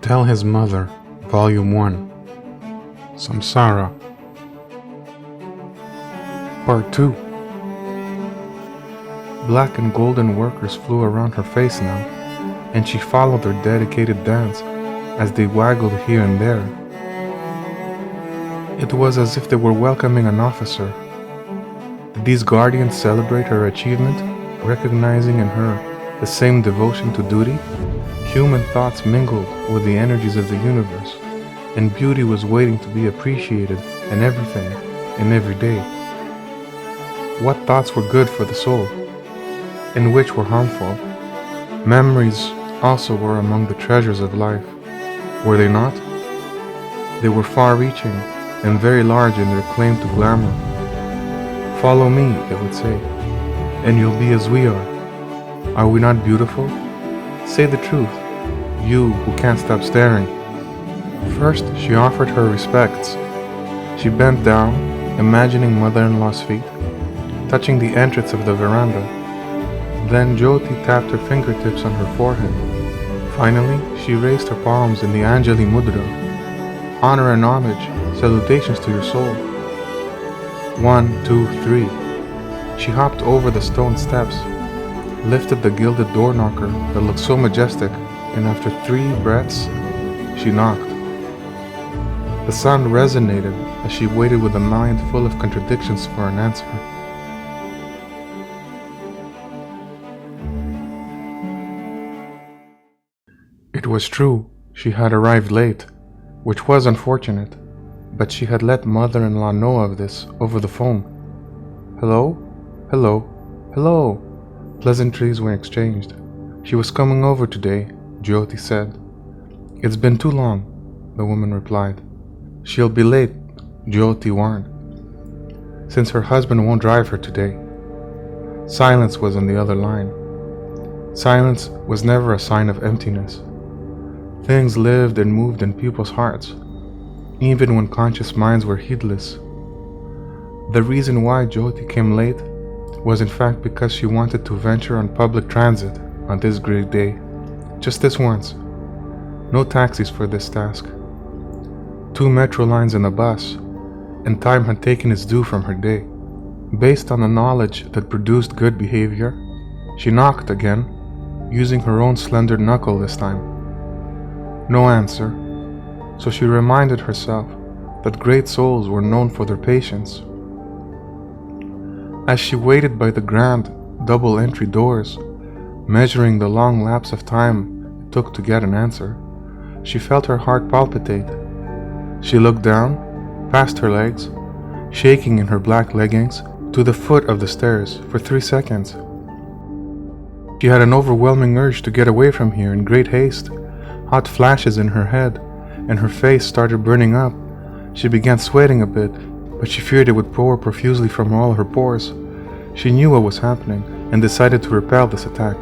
Tell His Mother, Volume 1, Samsara, Part 2. Black and golden workers flew around her face now, and she followed their dedicated dance as they waggled here and there. It was as if they were welcoming an officer. Did these guardians celebrate her achievement, recognizing in her the same devotion to duty? Human thoughts mingled with the energies of the universe, and beauty was waiting to be appreciated in everything, in every day. What thoughts were good for the soul, and which were harmful? Memories also were among the treasures of life, were they not? They were far-reaching and very large in their claim to glamour. Follow me, they would say, and you'll be as we are. Are we not beautiful? Say the truth, you who can't stop staring. First, she offered her respects. She bent down, imagining mother-in-law's feet, touching the entrance of the veranda. Then Jyoti tapped her fingertips on her forehead. Finally, she raised her palms in the Anjali Mudra. Honor and homage, salutations to your soul. 1, 2, 3. She hopped over the stone steps, lifted the gilded door knocker that looked so majestic, and after 3 breaths, she knocked. The sound resonated as she waited with a mind full of contradictions for an answer. It was true, she had arrived late, which was unfortunate, but she had let mother-in-law know of this over the phone. Hello? Hello? Hello? Pleasantries were exchanged. She was coming over today, Jyoti said. It's been too long, the woman replied. She'll be late, Jyoti warned, since her husband won't drive her today. Silence was on the other line. Silence was never a sign of emptiness. Things lived and moved in people's hearts, even when conscious minds were heedless. The reason why Jyoti came late was in fact because she wanted to venture on public transit on this great day. Just this once. No taxis for this task. 2 metro lines and a bus, and time had taken its due from her day. Based on the knowledge that produced good behavior, she knocked again, using her own slender knuckle this time. No answer, so she reminded herself that great souls were known for their patience. As she waited by the grand double-entry doors, measuring the long lapse of time it took to get an answer, she felt her heart palpitate. She looked down, past her legs, shaking in her black leggings, to the foot of the stairs for 3 seconds. She had an overwhelming urge to get away from here in great haste. Hot flashes in her head, and her face started burning up. She began sweating a bit, but she feared it would pour profusely from all her pores. She knew what was happening and decided to repel this attack.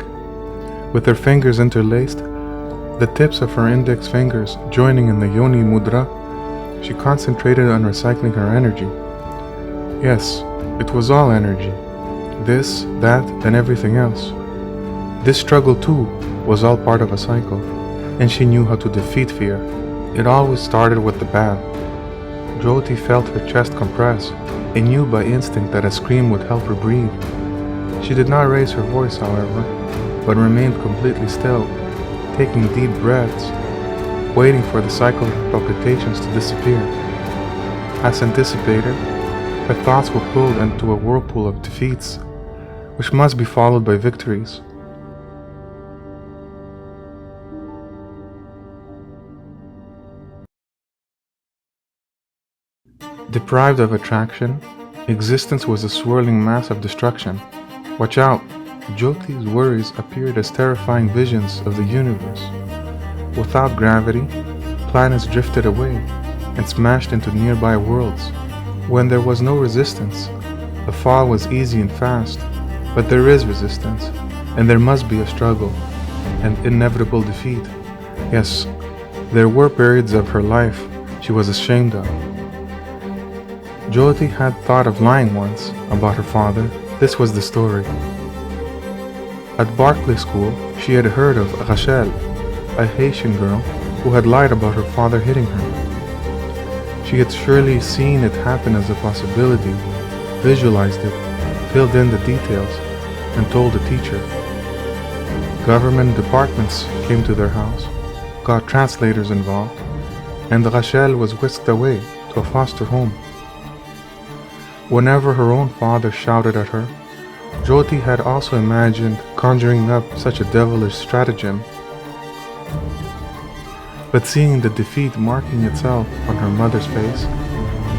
With her fingers interlaced, the tips of her index fingers joining in the Yoni Mudra, she concentrated on recycling her energy. Yes, it was all energy. This, that, and everything else. This struggle too was all part of a cycle, and she knew how to defeat fear. It always started with the bad. Jyoti felt her chest compress and knew by instinct that a scream would help her breathe. She did not raise her voice, however, but remained completely still, taking deep breaths, waiting for the cycle of palpitations to disappear. As anticipated, her thoughts were pulled into a whirlpool of defeats, which must be followed by victories. Deprived of attraction, existence was a swirling mass of destruction. Watch out! Jyoti's worries appeared as terrifying visions of the universe. Without gravity, planets drifted away and smashed into nearby worlds. When there was no resistance, the fall was easy and fast, but there is resistance, and there must be a struggle, and inevitable defeat. Yes, there were periods of her life she was ashamed of. Jyoti had thought of lying once about her father. This was the story. At Barclay School, she had heard of Rachel, a Haitian girl who had lied about her father hitting her. She had surely seen it happen as a possibility, visualized it, filled in the details, and told the teacher. Government departments came to their house, got translators involved, and Rachel was whisked away to a foster home. Whenever her own father shouted at her, Jyoti had also imagined conjuring up such a devilish stratagem. But seeing the defeat marking itself on her mother's face,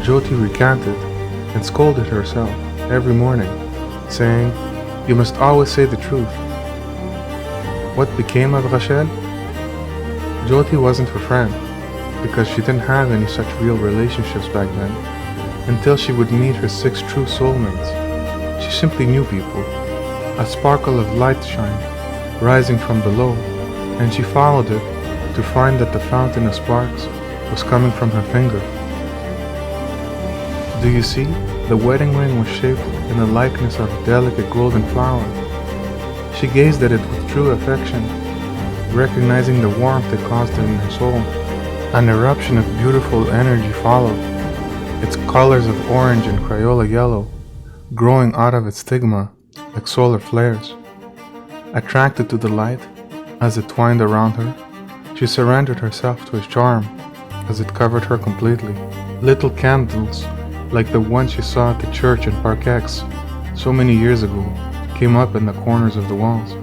Jyoti recanted and scolded herself every morning, saying, "You must always say the truth." What became of Rachel? Jyoti wasn't her friend, because she didn't have any such real relationships back then, until she would meet her 6 true soulmates. She simply knew people. A sparkle of light shined, rising from below, and she followed it to find that the fountain of sparks was coming from her finger. Do you see? The wedding ring was shaped in the likeness of a delicate golden flower. She gazed at it with true affection, recognizing the warmth it caused in her soul. An eruption of beautiful energy followed, its colors of orange and Crayola yellow growing out of its stigma like solar flares. Attracted to the light as it twined around her, she surrendered herself to its charm as it covered her completely. Little candles, like the one she saw at the church in Park X so many years ago, came up in the corners of the walls.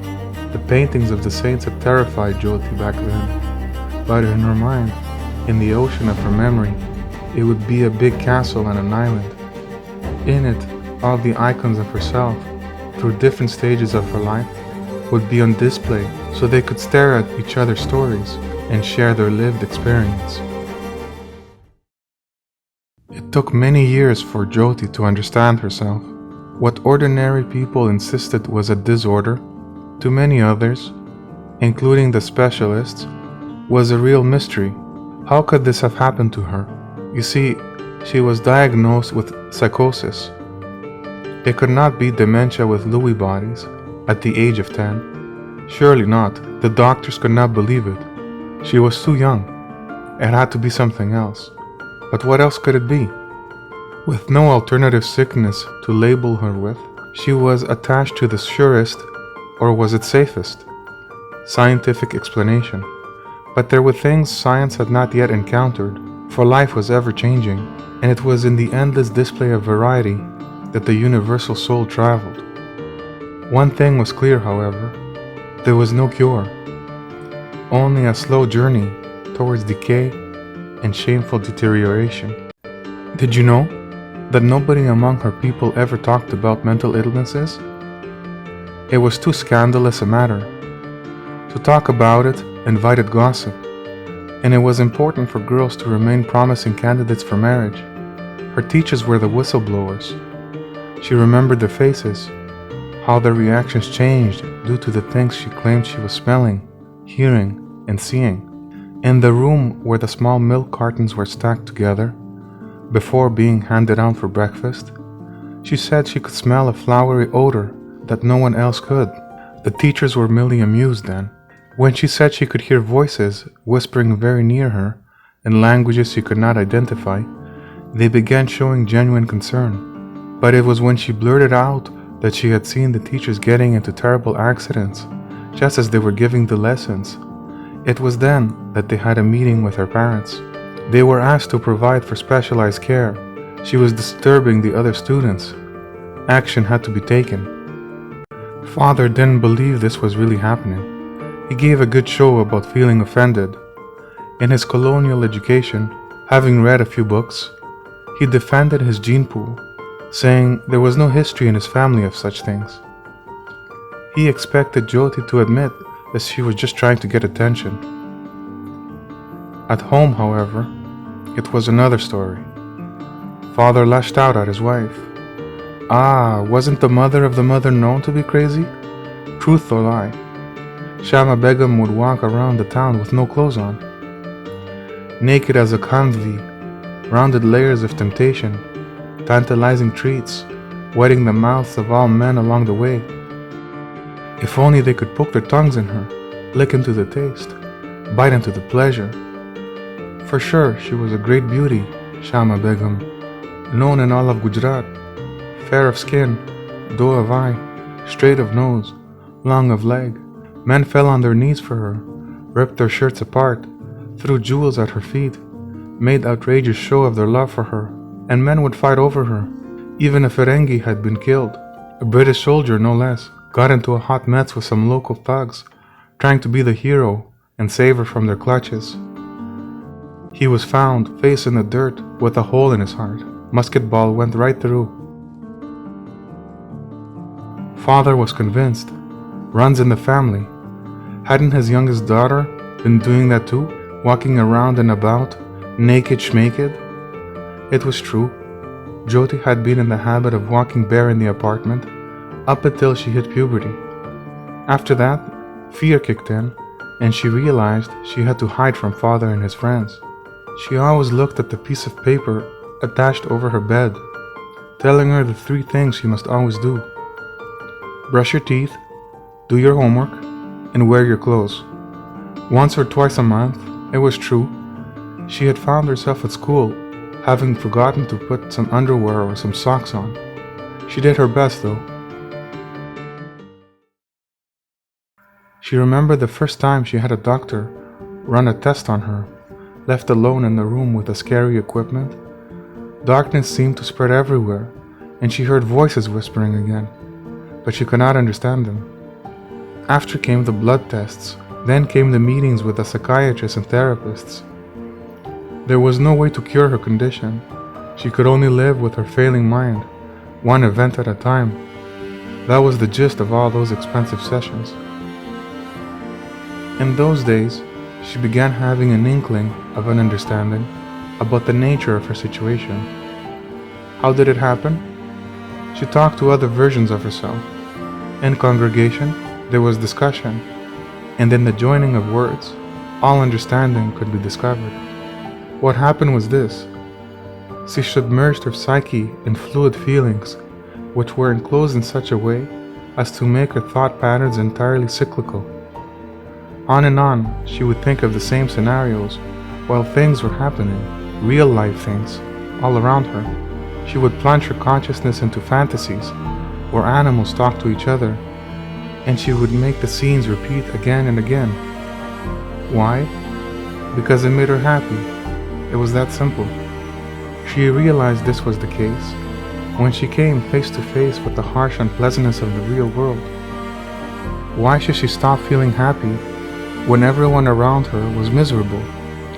The paintings of the saints had terrified Jyoti back then, but in her mind, in the ocean of her memory, it would be a big castle and an island. In it, all the icons of herself, through different stages of her life, would be on display so they could stare at each other's stories and share their lived experience. It took many years for Jyoti to understand herself. What ordinary people insisted was a disorder, to many others, including the specialists, was a real mystery. How could this have happened to her? You see, she was diagnosed with psychosis. It could not be dementia with Lewy bodies at the age of 10. Surely not. The doctors could not believe it. She was too young. It had to be something else. But what else could it be? With no alternative sickness to label her with, she was attached to the surest, or was it safest, scientific explanation. But there were things science had not yet encountered, for life was ever-changing, and it was in the endless display of variety that the universal soul traveled. One thing was clear, however. There was no cure. Only a slow journey towards decay and shameful deterioration. Did you know that nobody among her people ever talked about mental illnesses? It was too scandalous a matter. To talk about it invited gossip, and it was important for girls to remain promising candidates for marriage. Her teachers were the whistleblowers. She remembered their faces, how their reactions changed due to the things she claimed she was smelling, hearing, and seeing. In the room where the small milk cartons were stacked together, before being handed out for breakfast, she said she could smell a flowery odor that no one else could. The teachers were merely amused then. When she said she could hear voices whispering very near her in languages she could not identify, they began showing genuine concern. But it was when she blurted out that she had seen the teachers getting into terrible accidents, just as they were giving the lessons. It was then that they had a meeting with her parents. They were asked to provide for specialized care. She was disturbing the other students. Action had to be taken. Father didn't believe this was really happening. He gave a good show about feeling offended. In his colonial education, having read a few books, he defended his gene pool, saying there was no history in his family of such things. He expected Jyoti to admit that she was just trying to get attention. At home, however, it was another story. Father lashed out at his wife. Ah, wasn't the mother of the mother known to be crazy? Truth or lie? Shama Begum would walk around the town with no clothes on, naked as a khandvi, rounded layers of temptation, tantalizing treats, wetting the mouths of all men along the way. If only they could poke their tongues in her, lick into the taste, bite into the pleasure. For sure, she was a great beauty, Shama Begum, known in all of Gujarat, fair of skin, doe of eye, straight of nose, long of leg. Men fell on their knees for her, ripped their shirts apart, threw jewels at her feet, made outrageous show of their love for her, and men would fight over her. Even a Ferengi had been killed, a British soldier no less, got into a hot mess with some local thugs, trying to be the hero and save her from their clutches. He was found, face in the dirt, with a hole in his heart. Musket ball went right through. Father was convinced. Runs in the family. Hadn't his youngest daughter been doing that too? Walking around and about, naked schmaked? It was true. Jyoti had been in the habit of walking bare in the apartment, up until she hit puberty. After that, fear kicked in, and she realized she had to hide from father and his friends. She always looked at the piece of paper attached over her bed, telling her the 3 things she must always do. Brush your teeth, do your homework, and wear your clothes. Once or twice a month, it was true, she had found herself at school, having forgotten to put some underwear or some socks on. She did her best though. She remembered the first time she had a doctor run a test on her, left alone in the room with the scary equipment. Darkness seemed to spread everywhere, and she heard voices whispering again, but she could not understand them. After came the blood tests, then came the meetings with the psychiatrists and therapists. There was no way to cure her condition. She could only live with her failing mind, one event at a time. That was the gist of all those expensive sessions. In those days, she began having an inkling of an understanding about the nature of her situation. How did it happen? She talked to other versions of herself. In congregation, there was discussion, and in the joining of words, all understanding could be discovered. What happened was this. She submerged her psyche in fluid feelings, which were enclosed in such a way as to make her thought patterns entirely cyclical. On and on, she would think of the same scenarios, while things were happening, real-life things, all around her. She would plunge her consciousness into fantasies, where animals talked to each other, and she would make the scenes repeat again and again. Why? Because it made her happy. It was that simple. She realized this was the case when she came face to face with the harsh unpleasantness of the real world. Why should she stop feeling happy when everyone around her was miserable?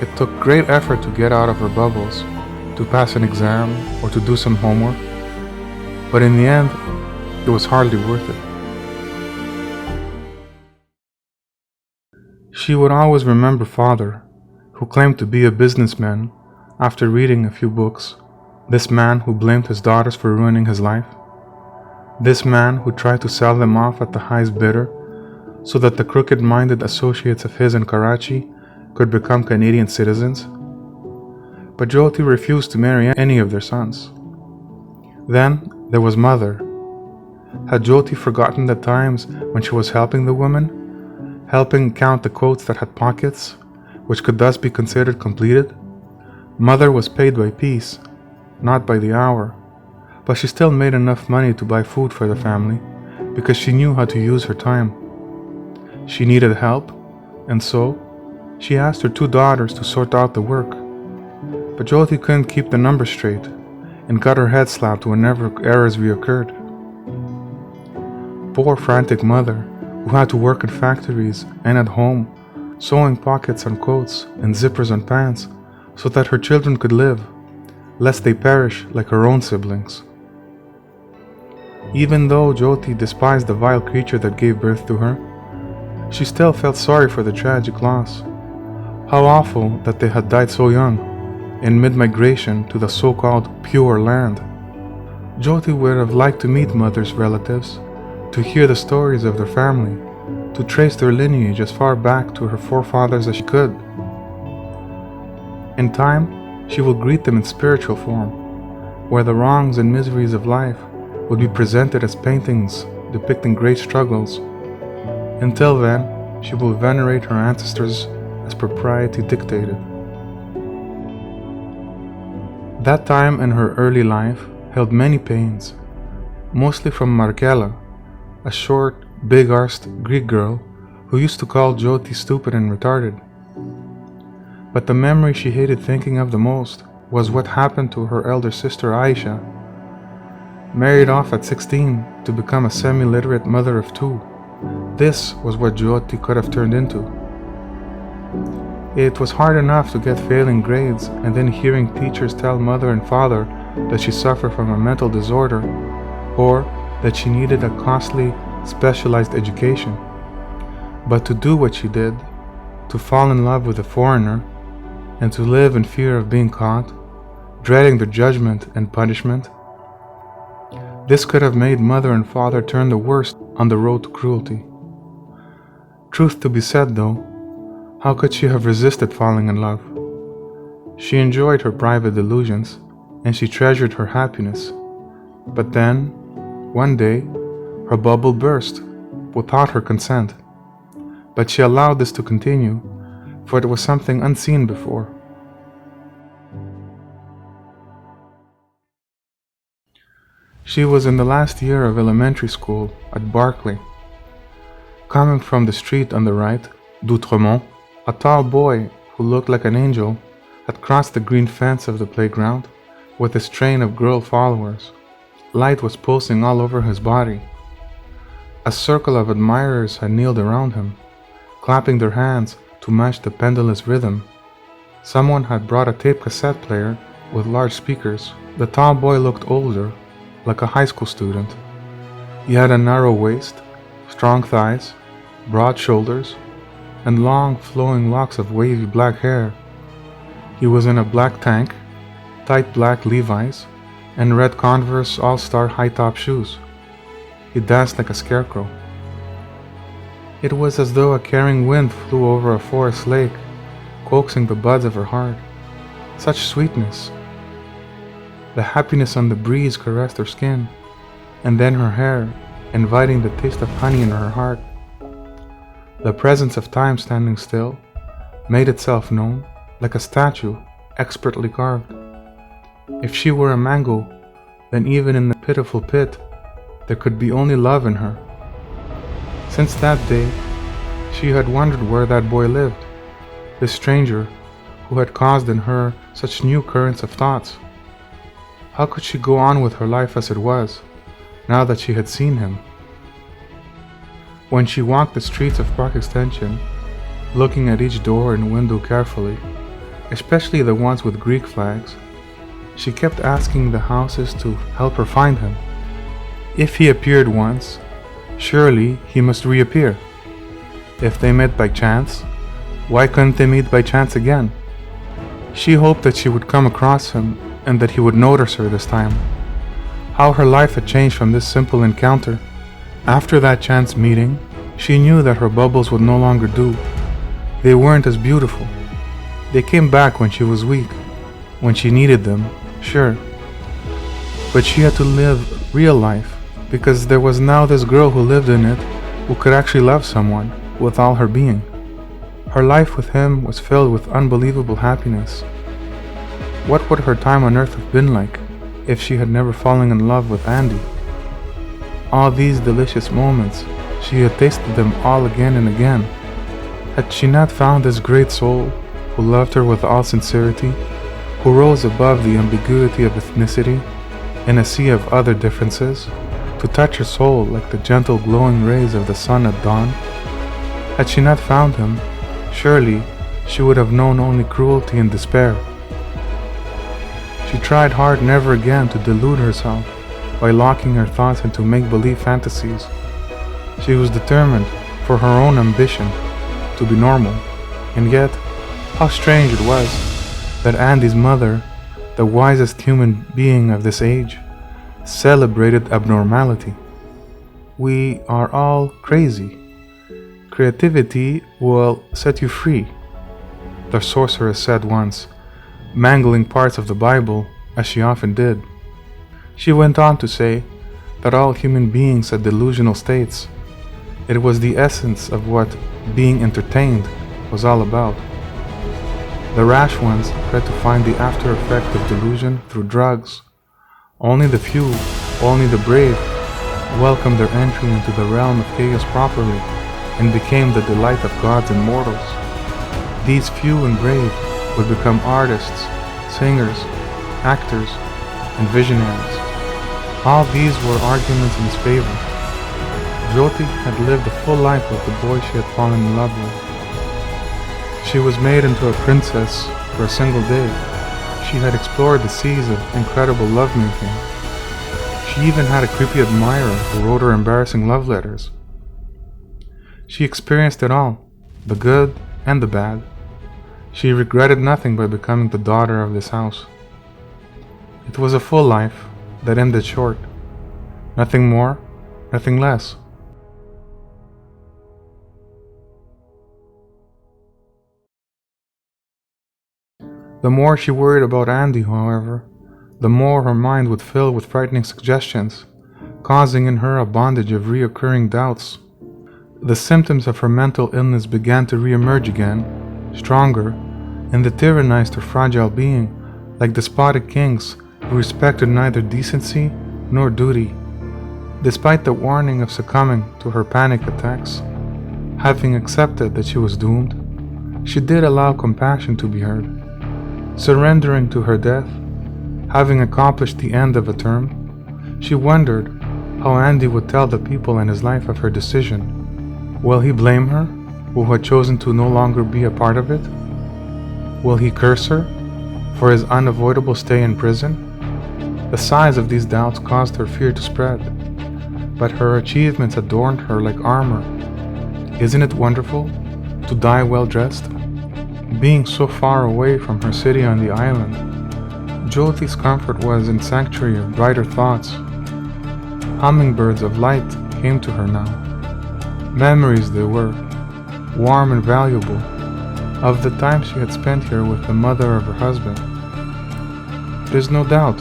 It took great effort to get out of her bubbles, to pass an exam or to do some homework, but in the end, it was hardly worth it. She would always remember father, who claimed to be a businessman after reading a few books, this man who blamed his daughters for ruining his life, this man who tried to sell them off at the highest bidder so that the crooked-minded associates of his in Karachi could become Canadian citizens. But Jyoti refused to marry any of their sons. Then there was mother. Had Jyoti forgotten the times when she was helping the women, helping count the coats that had pockets, which could thus be considered completed? Mother was paid by piece, not by the hour, but she still made enough money to buy food for the family because she knew how to use her time. She needed help, and so she asked her 2 daughters to sort out the work. But Jyoti couldn't keep the numbers straight and got her head slapped whenever errors reoccurred. Poor frantic mother, who had to work in factories and at home, sewing pockets on coats and zippers on pants so that her children could live, lest they perish like her own siblings. Even though Jyoti despised the vile creature that gave birth to her, she still felt sorry for the tragic loss. How awful that they had died so young, in mid-migration to the so-called pure land. Jyoti would have liked to meet Mother's relatives, to hear the stories of their family, to trace their lineage as far back to her forefathers as she could. In time, she will greet them in spiritual form, where the wrongs and miseries of life would be presented as paintings depicting great struggles. Until then, she will venerate her ancestors as propriety dictated. That time in her early life held many pains, mostly from Markela, a short, big-arsed Greek girl who used to call Jyoti stupid and retarded. But the memory she hated thinking of the most was what happened to her elder sister Aisha, married off at 16 to become a semi-literate mother of 2. This was what Jyoti could have turned into. It was hard enough to get failing grades and then hearing teachers tell mother and father that she suffered from a mental disorder or that she needed a costly, specialized education. But to do what she did, to fall in love with a foreigner, and to live in fear of being caught, dreading the judgment and punishment, this could have made mother and father turn the worst on the road to cruelty. Truth to be said though, how could she have resisted falling in love? She enjoyed her private delusions, and she treasured her happiness. But then, one day, her bubble burst, without her consent. But she allowed this to continue, for it was something unseen before. She was in the last year of elementary school at Barclay. Coming from the street on the right, d'Outremont, a tall boy who looked like an angel had crossed the green fence of the playground with his train of girl followers. Light was pulsing all over his body. A circle of admirers had kneeled around him, clapping their hands to match the pendulous rhythm. Someone had brought a tape cassette player with large speakers. The tall boy looked older, like a high school student. He had a narrow waist, strong thighs, broad shoulders, and long flowing locks of wavy black hair. He was in a black tank, tight black Levi's, and red Converse All-Star high-top shoes. He danced like a scarecrow. It was as though a carrying wind flew over a forest lake, coaxing the buds of her heart. Such sweetness. The happiness on the breeze caressed her skin, and then her hair, inviting the taste of honey in her heart. The presence of time standing still made itself known like a statue expertly carved. If she were a mango, then even in the pitiful pit, there could be only love in her. Since that day, she had wondered where that boy lived, this stranger who had caused in her such new currents of thoughts. How could she go on with her life as it was, now that she had seen him? When she walked the streets of Park Extension, looking at each door and window carefully, especially the ones with Greek flags, she kept asking the houses to help her find him. If he appeared once, surely he must reappear. If they met by chance, why couldn't they meet by chance again? She hoped that she would come across him and that he would notice her this time. How her life had changed from this simple encounter. After that chance meeting, she knew that her bubbles would no longer do. They weren't as beautiful. They came back when she was weak, when she needed them, sure. But she had to live real life, because there was now this girl who lived in it, who could actually love someone, with all her being. Her life with him was filled with unbelievable happiness. What would her time on earth have been like, if she had never fallen in love with Andy? All these delicious moments, she had tasted them all again and again. Had she not found this great soul, who loved her with all sincerity, who rose above the ambiguity of ethnicity, in a sea of other differences, to touch her soul like the gentle glowing rays of the sun at dawn? Had she not found him, surely she would have known only cruelty and despair. She tried hard never again to delude herself by locking her thoughts into make-believe fantasies. She was determined, for her own ambition, to be normal, and yet How strange it was that Andy's mother, the wisest human being of this age, celebrated abnormality. We are all crazy. Creativity will set you free, the sorceress said once, mangling parts of the Bible as she often did. She went on to say that all human beings had delusional states. It was the essence of what being entertained was all about. The rash ones tried to find the after effect of delusion through drugs. Only the few, only the brave, welcomed their entry into the realm of chaos properly and became the delight of gods and mortals. These few and brave would become artists, singers, actors, and visionaries. All these were arguments in his favor. Jyoti had lived a full life with the boy she had fallen in love with. She was made into a princess for a single day. She had explored the seas of incredible lovemaking. She even had a creepy admirer who wrote her embarrassing love letters. She experienced it all, the good and the bad. She regretted nothing by becoming the daughter of this house. It was a full life that ended short. Nothing more, nothing less. The more she worried about Andy, however, the more her mind would fill with frightening suggestions, causing in her a bondage of reoccurring doubts. The symptoms of her mental illness began to re-emerge again, stronger, and they tyrannized her fragile being, like despotic kings who respected neither decency nor duty. Despite the warning of succumbing to her panic attacks, having accepted that she was doomed, she did allow compassion to be heard. Surrendering to her death, having accomplished the end of a term, she wondered how Andy would tell the people in his life of her decision. Will he blame her, who had chosen to no longer be a part of it? Will he curse her for his unavoidable stay in prison? The size of these doubts caused her fear to spread, but her achievements adorned her like armor. Isn't it wonderful to die well dressed? Being so far away from her city on the island, Jyoti's comfort was in sanctuary of brighter thoughts. Hummingbirds of light came to her now. Memories they were, warm and valuable, of the time she had spent here with the mother of her husband. There's no doubt,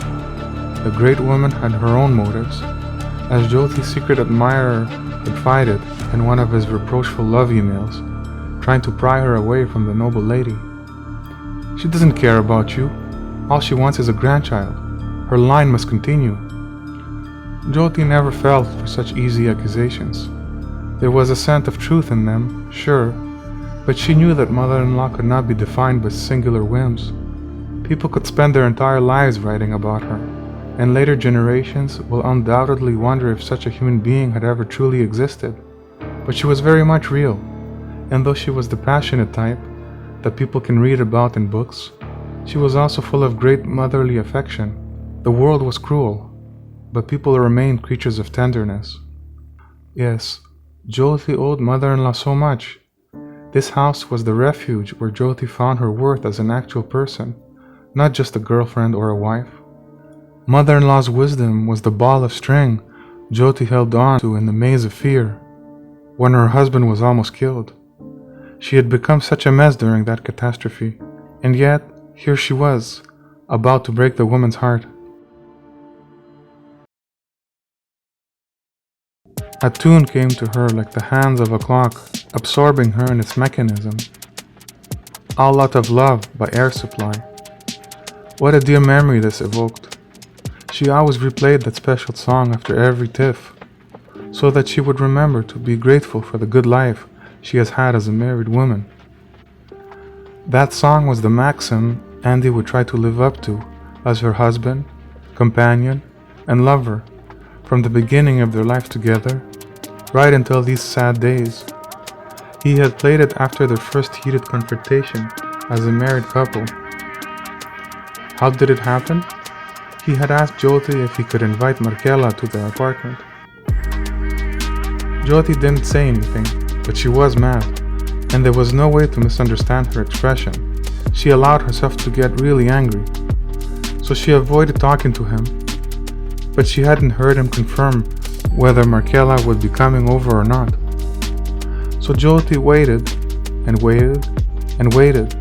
the great woman had her own motives, as Jyoti's secret admirer confided in one of his reproachful love emails, trying to pry her away from the noble lady. She doesn't care about you. All she wants is a grandchild. Her line must continue. Jyoti never fell for such easy accusations. There was a scent of truth in them, sure, but she knew that mother-in-law could not be defined by singular whims. People could spend their entire lives writing about her, and later generations will undoubtedly wonder if such a human being had ever truly existed. But she was very much real, and though she was the passionate type that people can read about in books, she was also full of great motherly affection. The world was cruel, but people remained creatures of tenderness. Yes, Jyoti owed mother-in-law so much. This house was the refuge where Jyoti found her worth as an actual person, not just a girlfriend or a wife. Mother-in-law's wisdom was the ball of string Jyoti held on to in the maze of fear. When her husband was almost killed, she had become such a mess during that catastrophe, and yet here she was, about to break the woman's heart. A tune came to her like the hands of a clock, absorbing her in its mechanism. All Out of Love by Air Supply. What a dear memory this evoked. She always replayed that special song after every tiff, so that she would remember to be grateful for the good life she has had as a married woman. That song was the maxim Andy would try to live up to as her husband, companion, and lover from the beginning of their life together, right until these sad days. He had played it after their first heated confrontation as a married couple. How did it happen? He had asked Jyoti if he could invite Markela to the apartment. Jyoti didn't say anything, but she was mad, and there was no way to misunderstand her expression. She allowed herself to get really angry, so she avoided talking to him, but she hadn't heard him confirm whether Markela would be coming over or not. So Jyoti waited and waited and waited.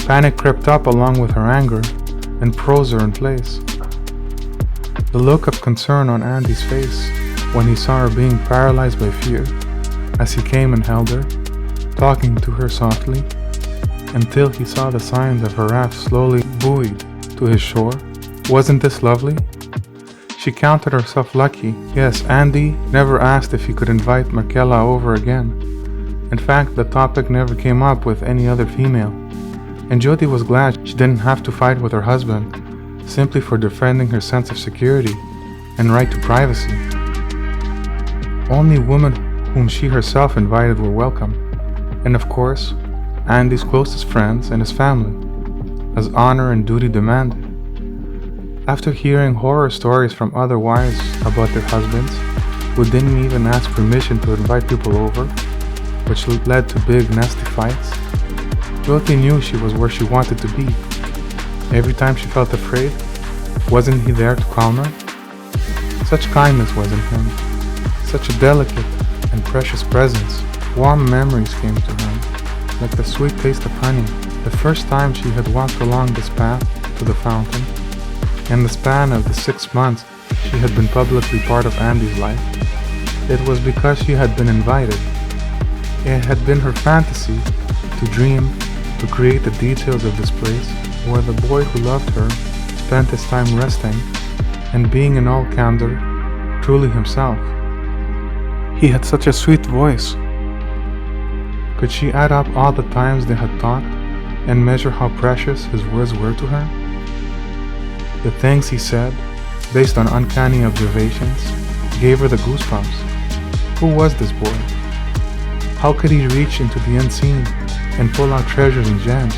Panic crept up along with her anger and froze her in place. The look of concern on Andy's face when he saw her being paralyzed by fear as he came and held her, talking to her softly, until he saw the signs of her raft slowly buoyed to his shore. Wasn't this lovely? She counted herself lucky. Yes, Andy never asked if he could invite Markela over again. In fact, the topic never came up with any other female. And Jyoti was glad she didn't have to fight with her husband, simply for defending her sense of security and right to privacy. Only women whom she herself invited were welcome, and of course, Andy's closest friends and his family, as honor and duty demanded. After hearing horror stories from other wives about their husbands, who didn't even ask permission to invite people over, which led to big nasty fights, Jyoti knew she was where she wanted to be. Every time she felt afraid, wasn't he there to calm her? Such kindness was in him, such a delicate and precious presence. Warm memories came to her, like the sweet taste of honey, the first time she had walked along this path to the fountain. In the span of the 6 months she had been publicly part of Andy's life, it was because she had been invited. It had been her fantasy to dream, to create the details of this place where the boy who loved her spent his time resting and being in all candor, truly himself. He had such a sweet voice. Could she add up all the times they had talked and measure how precious his words were to her? The things he said, based on uncanny observations, gave her the goosebumps. Who was this boy? How could he reach into the unseen and pull out treasures and gems?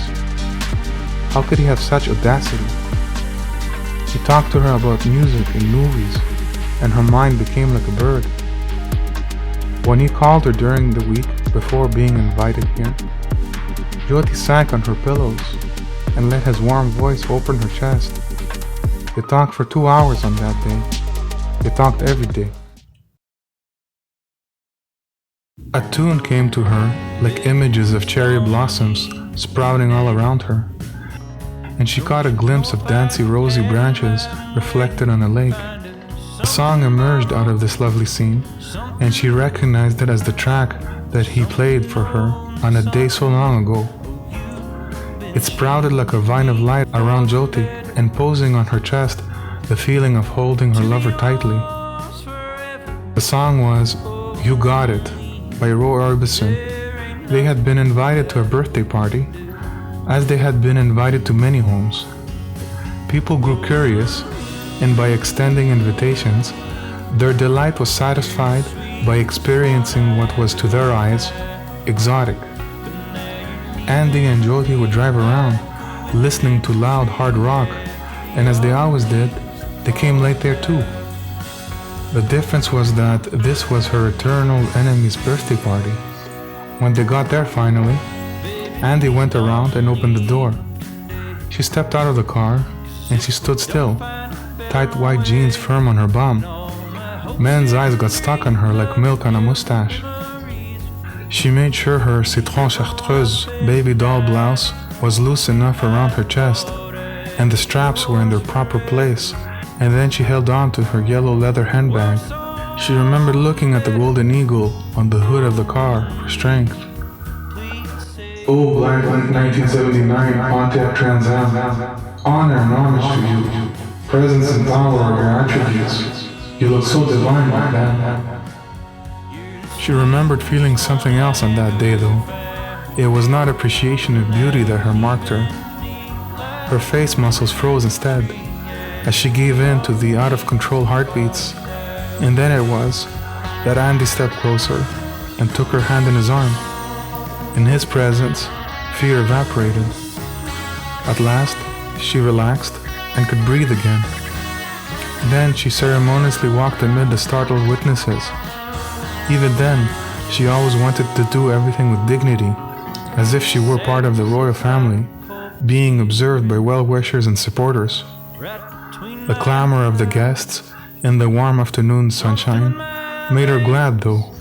How could he have such audacity? He talked to her about music and movies, and her mind became like a bird. When he called her during the week before being invited here, Jyoti sank on her pillows and let his warm voice open her chest. They talked for 2 hours on that day. They talked every day. A tune came to her like images of cherry blossoms sprouting all around her, and she caught a glimpse of dancing rosy branches reflected on a lake. A song emerged out of this lovely scene, and she recognized it as the track that he played for her on a day so long ago. It sprouted like a vine of light around Jyoti, and posing on her chest the feeling of holding her lover tightly. The song was You Got It by Rearrangement. They had been invited to a birthday party, as they had been invited to many homes. People grew curious, and by extending invitations, their delight was satisfied by experiencing what was to their eyes exotic. Andy and Jyoti would drive around, listening to loud hard rock, and as they always did, they came late there too. The difference was that this was her eternal enemy's birthday party. When they got there finally, Andy went around and opened the door. She stepped out of the car, and she stood still, tight white jeans firm on her bum. Men's eyes got stuck on her like milk on a mustache. She made sure her citron chartreuse baby doll blouse was loose enough around her chest, and the straps were in their proper place, and then she held on to her yellow leather handbag. She remembered looking at the golden eagle on the hood of the car for strength. Oh, black 1979 Pontiac Trans Am, honor and homage to you. Presence and power are your attributes. You look so divine like that. She remembered feeling something else on that day though. It was not appreciation of beauty that had marked her. Her face muscles froze instead, as she gave in to the out-of-control heartbeats, and then it was that Andy stepped closer and took her hand in his arm. In his presence, fear evaporated. At last, she relaxed and could breathe again. Then she ceremoniously walked amid the startled witnesses. Even then, she always wanted to do everything with dignity, as if she were part of the royal family, being observed by well-wishers and supporters. The clamor of the guests in the warm afternoon sunshine made her glad, though.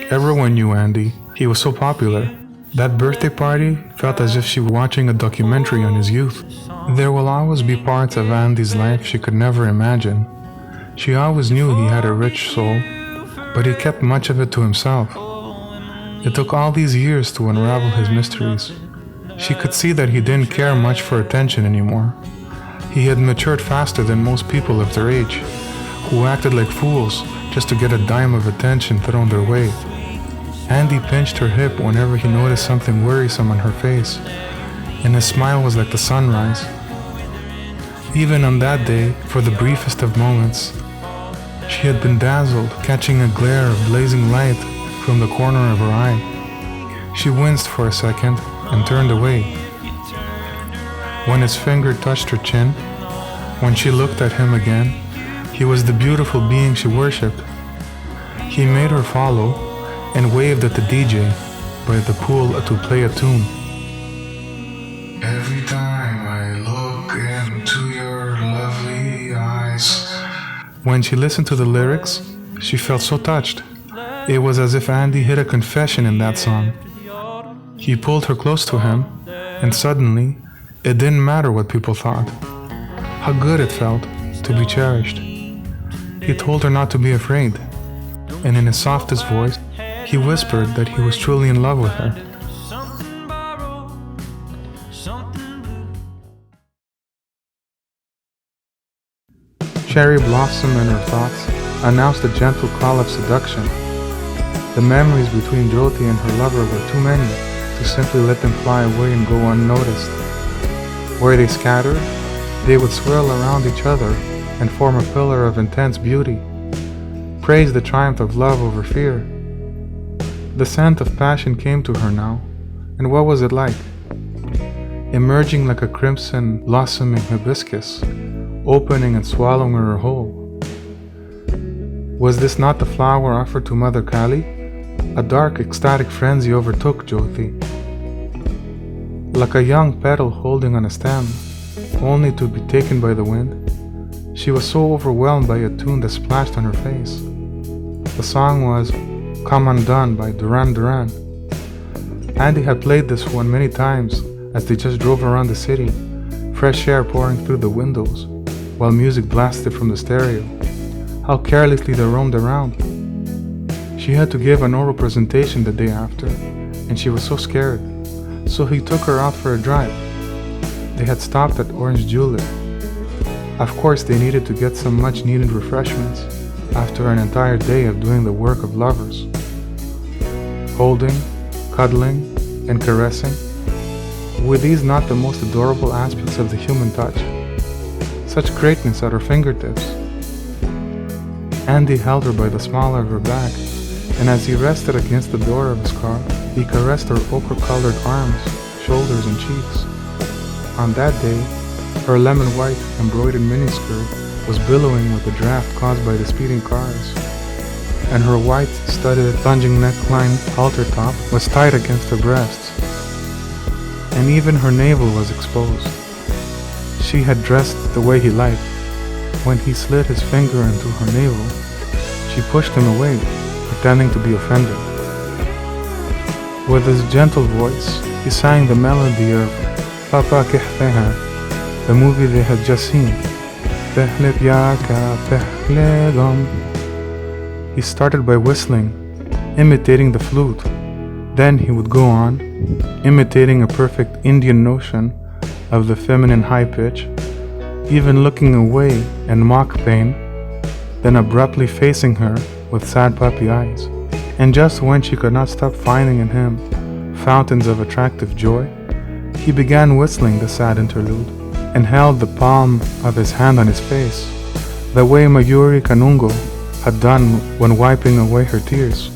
Everyone knew Andy. He was so popular. That birthday party felt as if she were watching a documentary on his youth. There will always be parts of Andy's life she could never imagine. She always knew he had a rich soul, but he kept much of it to himself. It took all these years to unravel his mysteries. She could see that he didn't care much for attention anymore. He had matured faster than most people of their age, who acted like fools just to get a dime of attention thrown their way. Andy pinched her hip whenever he noticed something worrisome on her face, and his smile was like the sunrise. Even on that day, for the briefest of moments, she had been dazzled, catching a glare of blazing light from the corner of her eye. She winced for a second and turned away. When his finger touched her chin, when she looked at him again, he was the beautiful being she worshipped. He made her follow and waved at the DJ by the pool to play a tune. Every time I look into your lovely eyes. When she listened to the lyrics, she felt so touched. It was as if Andy hid a confession in that song. He pulled her close to him, and suddenly, it didn't matter what people thought. How good it felt to be cherished. He told her not to be afraid, and in his softest voice, he whispered that he was truly in love with her. Cherry blossom in her thoughts announced a gentle call of seduction. The memories between Jyoti and her lover were too many to simply let them fly away and go unnoticed. Where they scattered, they would swirl around each other and form a pillar of intense beauty. Praise the triumph of love over fear. The scent of passion came to her now, and what was it like? Emerging like a crimson blossoming hibiscus, opening and swallowing her whole. Was this not the flower offered to Mother Kali? A dark, ecstatic frenzy overtook Jyoti. Like a young petal holding on a stem, only to be taken by the wind, she was so overwhelmed by a tune that splashed on her face. The song was Come Undone by Duran Duran. Andy had played this one many times as they just drove around the city, fresh air pouring through the windows, while music blasted from the stereo. How carelessly they roamed around. She had to give an oral presentation the day after, and she was so scared, so he took her out for a drive. They had stopped at Orange Julep. Of course, they needed to get some much-needed refreshments after an entire day of doing the work of lovers. Holding, cuddling, and caressing. Were these not the most adorable aspects of the human touch? Such greatness at her fingertips. Andy held her by the small of her back, and as he rested against the door of his car, he caressed her ochre-colored arms, shoulders, and cheeks. On that day, her lemon-white embroidered miniskirt was billowing with the draft caused by the speeding cars, and her white, studded, plunging neckline halter top was tight against her breasts, and even her navel was exposed. She had dressed the way he liked. When he slid his finger into her navel, she pushed him away, pretending to be offended. With his gentle voice, he sang the melody of Papa Kehpeha, the movie they had just seen. He started by whistling, imitating the flute. Then he would go on, imitating a perfect Indian notion of the feminine high pitch, even looking away in mock pain, then abruptly facing her with sad puppy eyes. And just when she could not stop finding in him fountains of attractive joy, he began whistling the sad interlude and held the palm of his hand on his face, the way Mayuri Kanungo had done when wiping away her tears.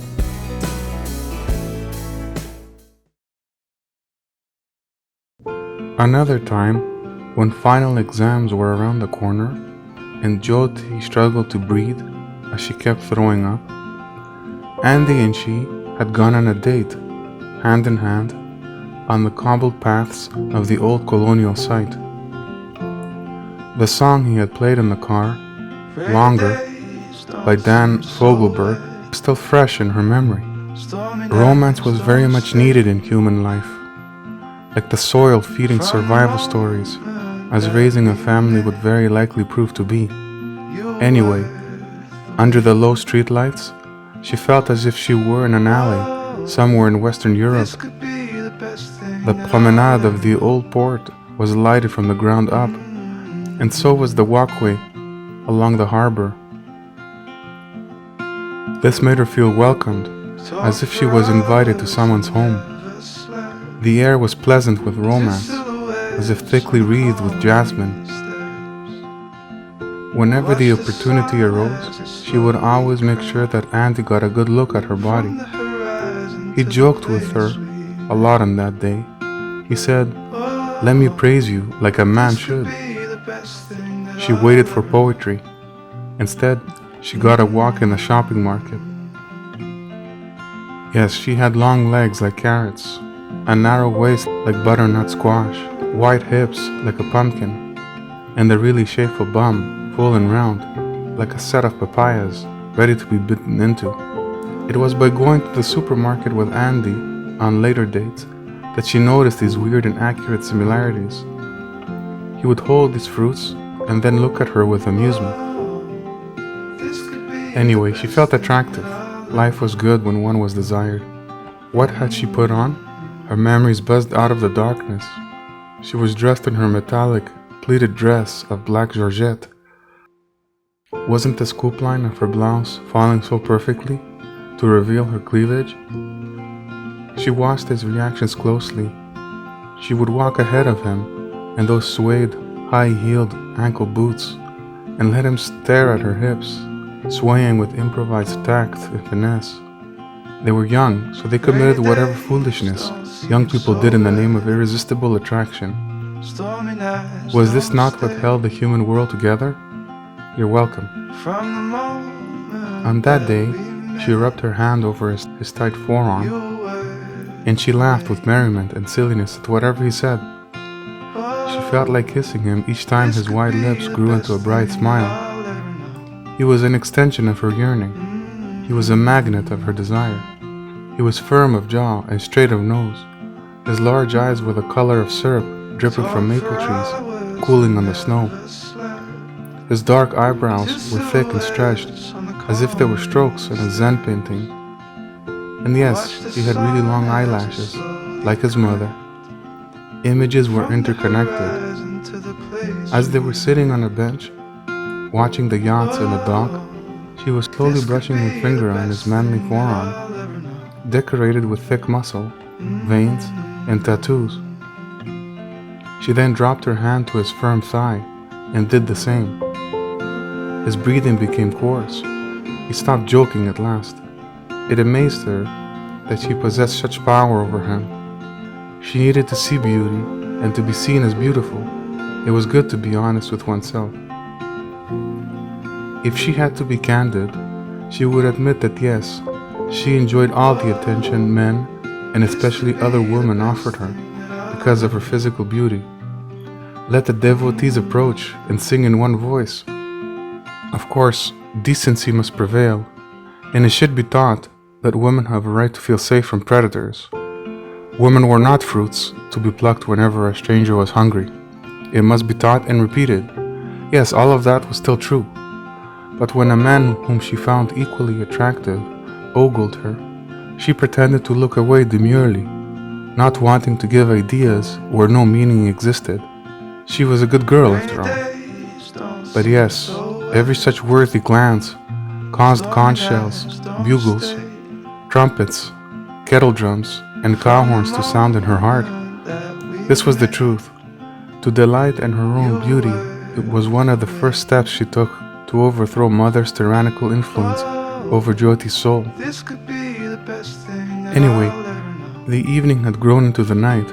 Another time, when final exams were around the corner and Jyoti struggled to breathe as she kept throwing up, Andy and she had gone on a date, hand in hand, on the cobbled paths of the old colonial site. The song he had played in the car, Longer, by Dan Fogelberg, was still fresh in her memory. Romance was very much needed in human life, like the soil feeding survival stories, as raising a family would very likely prove to be. Anyway, under the low streetlights, she felt as if she were in an alley somewhere in Western Europe. The promenade of the old port was lighted from the ground up, and so was the walkway along the harbor. This made her feel welcomed, as if she was invited to someone's home. The air was pleasant with romance, as if thickly wreathed with jasmine. Whenever the opportunity arose, she would always make sure that Andy got a good look at her body. He joked with her a lot on that day. He said, "Let me praise you like a man should." She waited for poetry. Instead, she got a walk in the shopping market. Yes, she had long legs like carrots, a narrow waist like butternut squash, white hips like a pumpkin, and a really shapeful bum, full and round, like a set of papayas, ready to be bitten into. It was by going to the supermarket with Andy on later dates that she noticed these weird and accurate similarities. He would hold these fruits and then look at her with amusement. Anyway, she felt attractive. Life was good when one was desired. What had she put on? Her memories buzzed out of the darkness. She was dressed in her metallic, pleated dress of black georgette. Wasn't the scoop line of her blouse falling so perfectly to reveal her cleavage? She watched his reactions closely. She would walk ahead of him in those suede, high-heeled ankle boots and let him stare at her hips, swaying with improvised tact and finesse. They were young, so they committed whatever foolishness young people did in the name of irresistible attraction. Was this not what held the human world together? You're welcome. On that day, she rubbed her hand over his tight forearm, and she laughed with merriment and silliness at whatever he said. She felt like kissing him each time his white lips grew into a bright smile. He was an extension of her yearning. He was a magnet of her desire. He was firm of jaw and straight of nose. His large eyes were the color of syrup dripping from maple trees, cooling on the snow. His dark eyebrows were thick and stretched, as if they were strokes in a Zen painting. And yes, he had really long eyelashes, like his mother. Images were interconnected. As they were sitting on a bench, watching the yachts in the dock, she was slowly brushing her finger on his manly forearm, decorated with thick muscle, veins, and tattoos. She then dropped her hand to his firm thigh and did the same. His breathing became coarse. He stopped joking at last. It amazed her that she possessed such power over him. She needed to see beauty and to be seen as beautiful. It was good to be honest with oneself. If she had to be candid, she would admit that yes, she enjoyed all the attention men, and especially other women, offered her because of her physical beauty. Let the devotees approach and sing in one voice. Of course, decency must prevail, and it should be taught that women have a right to feel safe from predators. Women were not fruits to be plucked whenever a stranger was hungry. It must be taught and repeated. Yes, all of that was still true. But when a man whom she found equally attractive ogled her, she pretended to look away demurely, not wanting to give ideas where no meaning existed. She was a good girl after all. But yes, every such worthy glance caused conch shells, bugles, trumpets, kettle drums, and cow horns to sound in her heart. This was the truth. To delight in her own beauty, it was one of the first steps she took to overthrow Mother's tyrannical influence over Jyoti's soul. Anyway, the evening had grown into the night,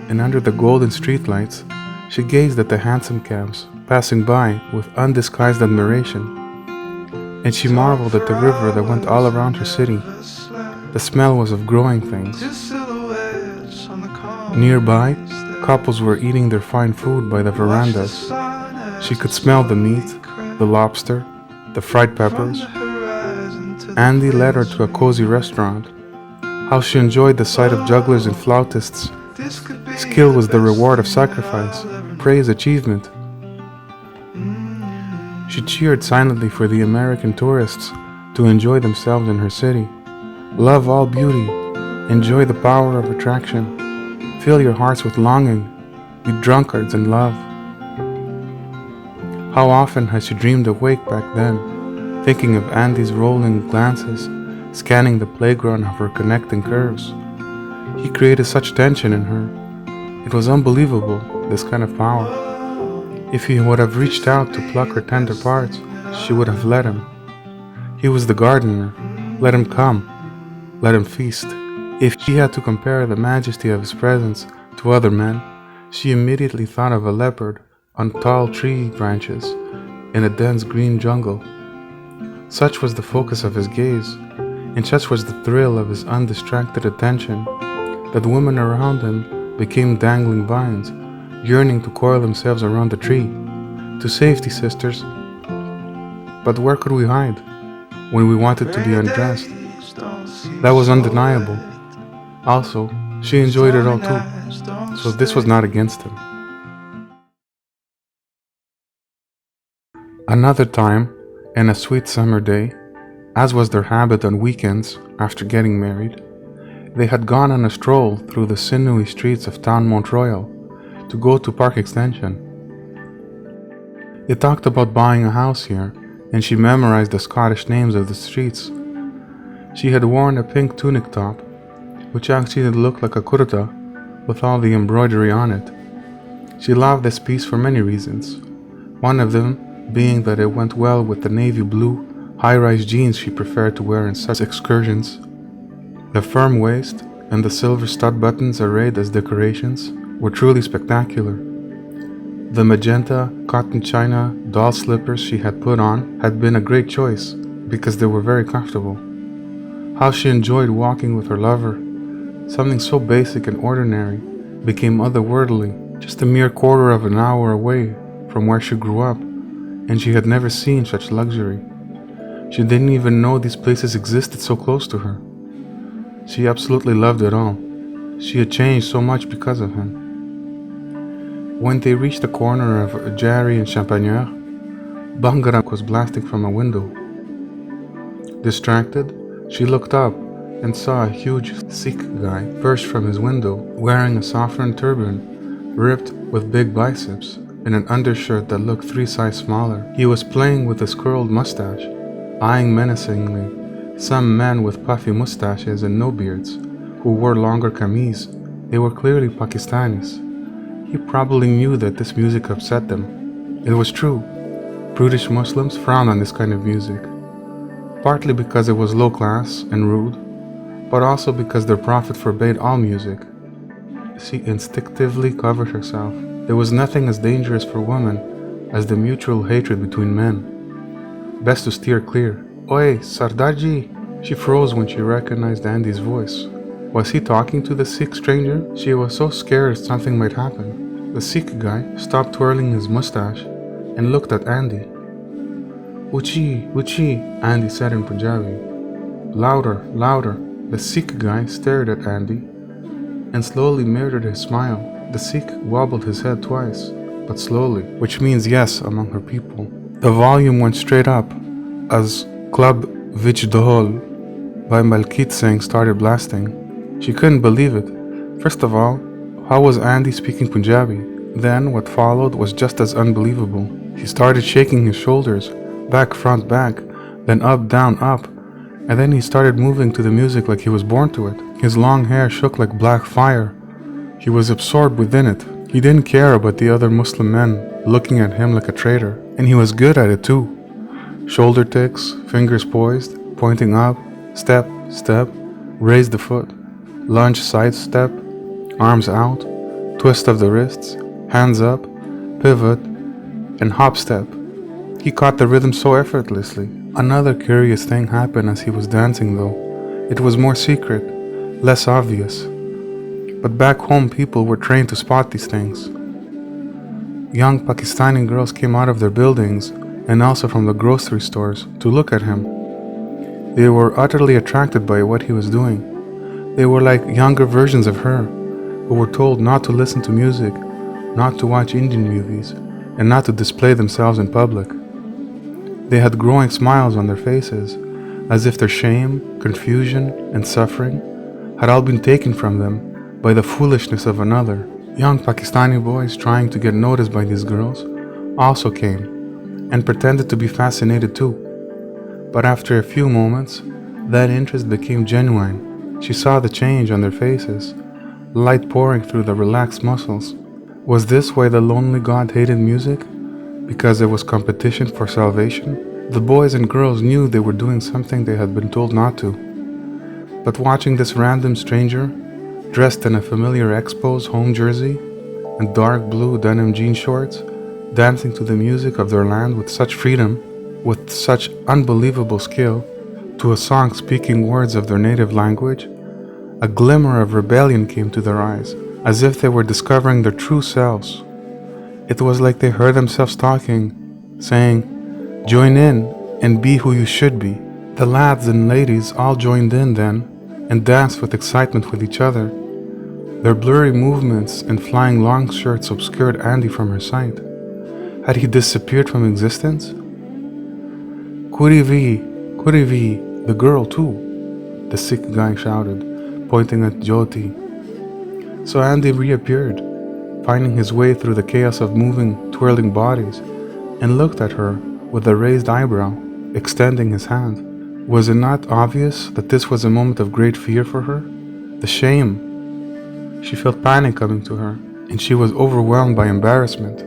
and under the golden streetlights, she gazed at the hansom cabs passing by with undisguised admiration, and she marveled at the river that went all around her city. The smell was of growing things. Nearby, couples were eating their fine food by the verandas. She could smell the meat, the lobster, the fried peppers. Andy led her to a cozy restaurant. How she enjoyed the sight of jugglers and flautists. Skill was the reward of sacrifice, praise achievement. She cheered silently for the American tourists to enjoy themselves in her city. Love all beauty, enjoy the power of attraction, fill your hearts with longing, be drunkards in love. How often has she dreamed awake back then, thinking of Andy's rolling glances, scanning the playground of her connecting curves. He created such tension in her. It was unbelievable, this kind of power. If he would have reached out to pluck her tender parts, she would have let him. He was the gardener. Let him come. Let him feast. If she had to compare the majesty of his presence to other men, she immediately thought of a leopard on tall tree branches in a dense green jungle. Such was the focus of his gaze, and such was the thrill of his undistracted attention, that the women around him became dangling vines, yearning to coil themselves around the tree. To safety, sisters. But where could we hide when we wanted to be undressed? That was undeniable. Also, she enjoyed it all too, so this was not against him. Another time, in a sweet summer day, as was their habit on weekends after getting married, they had gone on a stroll through the sinewy streets of town Mont-Royal to go to Park Extension. They talked about buying a house here, and she memorized the Scottish names of the streets. She had worn a pink tunic top, which actually looked like a kurta with all the embroidery on it. She loved this piece for many reasons, one of them being that it went well with the navy blue high-rise jeans she preferred to wear in such excursions. The firm waist and the silver stud buttons arrayed as decorations were truly spectacular. The magenta cotton china doll slippers she had put on had been a great choice because they were very comfortable. How she enjoyed walking with her lover. Something so basic and ordinary became otherworldly just a mere quarter of an hour away from where she grew up, and she had never seen such luxury. She didn't even know these places existed so close to her. She absolutely loved it all. She had changed so much because of him. When they reached the corner of Gyro and Champagneur, Bhangaram was blasting from a window. Distracted, she looked up and saw a huge Sikh guy burst from his window, wearing a saffron turban, ripped with big biceps, and an undershirt that looked 3 sizes smaller. He was playing with his curled mustache, eyeing menacingly some men with puffy mustaches and no beards, who wore longer kameez. They were clearly Pakistanis. He probably knew that this music upset them. It was true. Brutish Muslims frown on this kind of music, partly because it was low class and rude, but also because their prophet forbade all music. She instinctively covered herself. There was nothing as dangerous for women as the mutual hatred between men. Best to steer clear. Oi, Sardarji! She froze when she recognized Andy's voice. Was he talking to the Sikh stranger? She was so scared something might happen. The Sikh guy stopped twirling his mustache and looked at Andy. Uchi, Uchi, Andy said in Punjabi. Louder, louder. The Sikh guy stared at Andy and slowly mirrored his smile. The Sikh wobbled his head twice, but slowly, which means yes among her people. The volume went straight up as Club Vich Dohol by Malkit Singh started blasting. She couldn't believe it. First of all, how was Andy speaking Punjabi? Then what followed was just as unbelievable. He started shaking his shoulders, back, front, back, then up, down, up, and then he started moving to the music like he was born to it. His long hair shook like black fire. He was absorbed within it. He didn't care about the other Muslim men looking at him like a traitor, and he was good at it too. Shoulder ticks, fingers poised, pointing up, step, step, raise the foot, lunge, side step, arms out, twist of the wrists, hands up, pivot, and hop step. He caught the rhythm so effortlessly. Another curious thing happened as he was dancing though. It was more secret, less obvious. But back home, people were trained to spot these things. Young Pakistani girls came out of their buildings and also from the grocery stores to look at him. They were utterly attracted by what he was doing. They were like younger versions of her, who were told not to listen to music, not to watch Indian movies, and not to display themselves in public. They had growing smiles on their faces, as if their shame, confusion, and suffering had all been taken from them by the foolishness of another. Young Pakistani boys trying to get noticed by these girls also came and pretended to be fascinated too. But after a few moments, that interest became genuine. She saw the change on their faces, light pouring through the relaxed muscles. Was this why the lonely god hated music? Because it was competition for salvation? The boys and girls knew they were doing something they had been told not to. But watching this random stranger, dressed in a familiar Expos home jersey and dark blue denim jean shorts, dancing to the music of their land with such freedom, with such unbelievable skill, to a song speaking words of their native language, a glimmer of rebellion came to their eyes, as if they were discovering their true selves. It was like they heard themselves talking, saying, "Join in and be who you should be." The lads and ladies all joined in then and danced with excitement with each other. Their blurry movements and flying long shirts obscured Andy from her sight. Had he disappeared from existence? "Kurivi, Kurivi, the girl too," the Sikh guy shouted, pointing at Jyoti. So Andy reappeared, finding his way through the chaos of moving, twirling bodies, and looked at her with a raised eyebrow, extending his hand. Was it not obvious that this was a moment of great fear for her? The shame. She felt panic coming to her, and she was overwhelmed by embarrassment.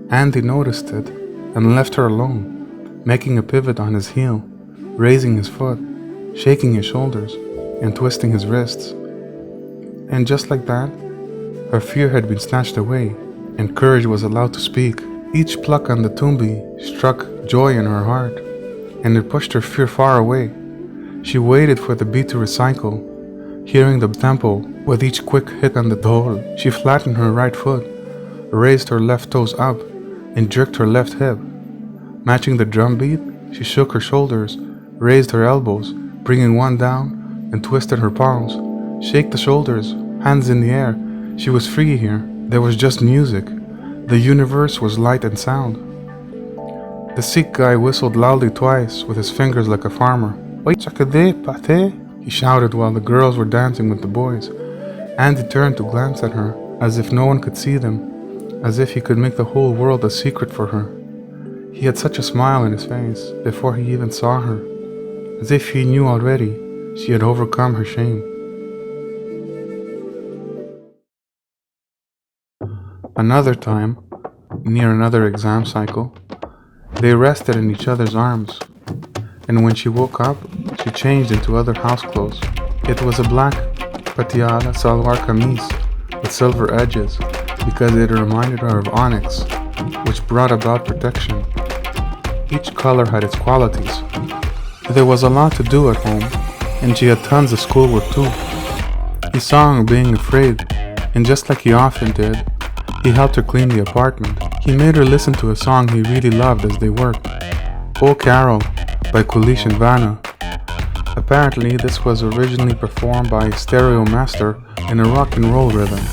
Andy noticed it and left her alone, making a pivot on his heel, raising his foot, shaking his shoulders, and twisting his wrists. And just like that, her fear had been snatched away, and courage was allowed to speak. Each pluck on the tumbi struck joy in her heart, and it pushed her fear far away. She waited for the beat to recycle, hearing the tempo with each quick hit on the dhol. She flattened her right foot, raised her left toes up, and jerked her left hip. Matching the drum beat, she shook her shoulders, raised her elbows, bringing one down, and twisted her palms. Shake the shoulders, hands in the air. She was free here. There was just music. The universe was light and sound. The Sikh guy whistled loudly twice with his fingers like a farmer. He shouted while the girls were dancing with the boys. Andy turned to glance at her, as if no one could see them, as if he could make the whole world a secret for her. He had such a smile on his face before he even saw her, as if he knew already she had overcome her shame. Another time, near another exam cycle, they rested in each other's arms, and when she woke up, she changed into other house clothes. It was a black patiala salwar kameez with silver edges, because it reminded her of onyx, which brought about protection. Each color had its qualities. There was a lot to do at home, and she had tons of schoolwork too. He saw her being afraid, and just like he often did, he helped her clean the apartment. He made her listen to a song he really loved as they worked, "Oh Carol" by Kulish and Vanna. Apparently, this was originally performed by Stereo Master in a rock and roll rhythm.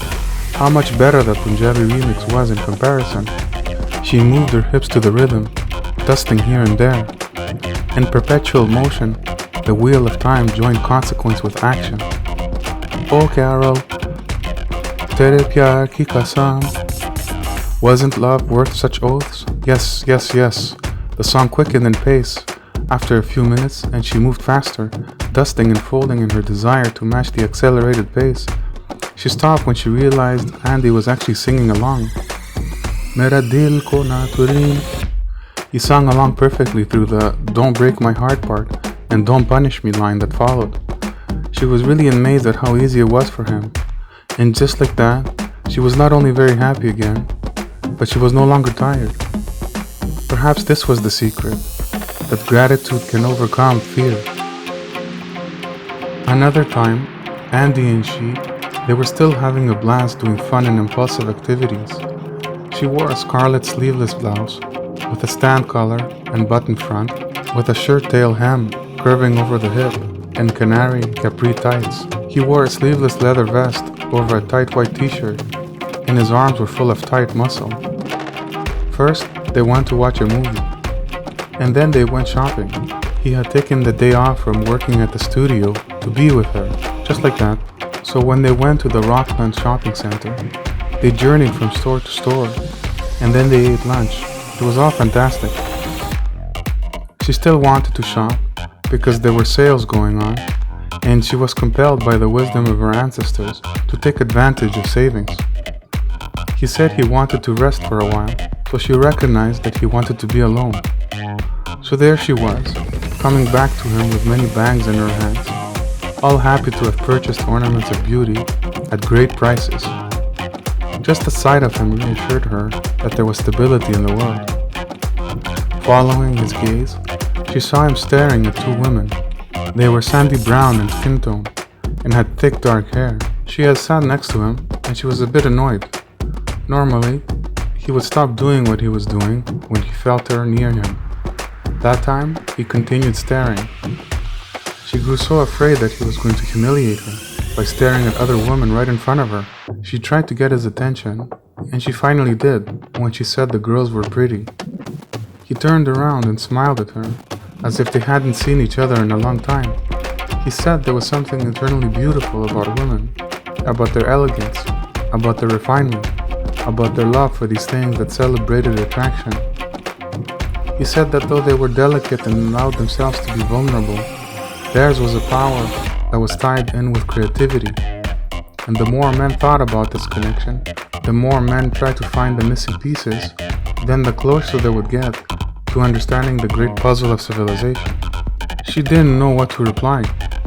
How much better the Punjabi remix was in comparison. She moved her hips to the rhythm, dusting here and there. In perpetual motion, the wheel of time joined consequence with action. "Oh Carol, tere pyar ki kasam." Wasn't love worth such oaths? Yes, yes, yes. The song quickened in pace after a few minutes, and she moved faster, dusting and folding in her desire to match the accelerated pace. She stopped when she realized Andy was actually singing along. Mera dil ko na tureen. He sang along perfectly through the "Don't break my heart" part and "Don't punish me" line that followed. She was really amazed at how easy it was for him. And just like that, she was not only very happy again, but she was no longer tired. Perhaps this was the secret, that gratitude can overcome fear. Another time, Andy and she, they were still having a blast doing fun and impulsive activities. She wore a scarlet sleeveless blouse with a stand collar and button front, with a shirt tail hem curving over the hip, and canary capri tights. He wore a sleeveless leather vest over a tight white t-shirt, and his arms were full of tight muscle. First, they went to watch a movie, and then they went shopping. He had taken the day off from working at the studio to be with her, just like that. So when they went to the Rockland shopping center, they journeyed from store to store, and then they ate lunch. It was all fantastic. She still wanted to shop because there were sales going on, and she was compelled by the wisdom of her ancestors to take advantage of savings. He said he wanted to rest for a while, so she recognized that he wanted to be alone. So there she was, coming back to him with many bags in her hands, all happy to have purchased ornaments of beauty at great prices. Just the sight of him reassured her that there was stability in the world. Following his gaze, she saw him staring at two women. They were sandy brown in skin tone and had thick dark hair. She had sat next to him and she was a bit annoyed. Normally, he would stop doing what he was doing when he felt her near him. That time, he continued staring. She grew so afraid that he was going to humiliate her by staring at other women right in front of her. She tried to get his attention, and she finally did when she said the girls were pretty. He turned around and smiled at her, as if they hadn't seen each other in a long time. He said there was something eternally beautiful about women, about their elegance, about their refinement, about their love for these things that celebrated attraction. He said that though they were delicate and allowed themselves to be vulnerable, theirs was a power that was tied in with creativity. And the more men thought about this connection, the more men tried to find the missing pieces, then the closer they would get to understanding the great puzzle of civilization. She didn't know what to reply,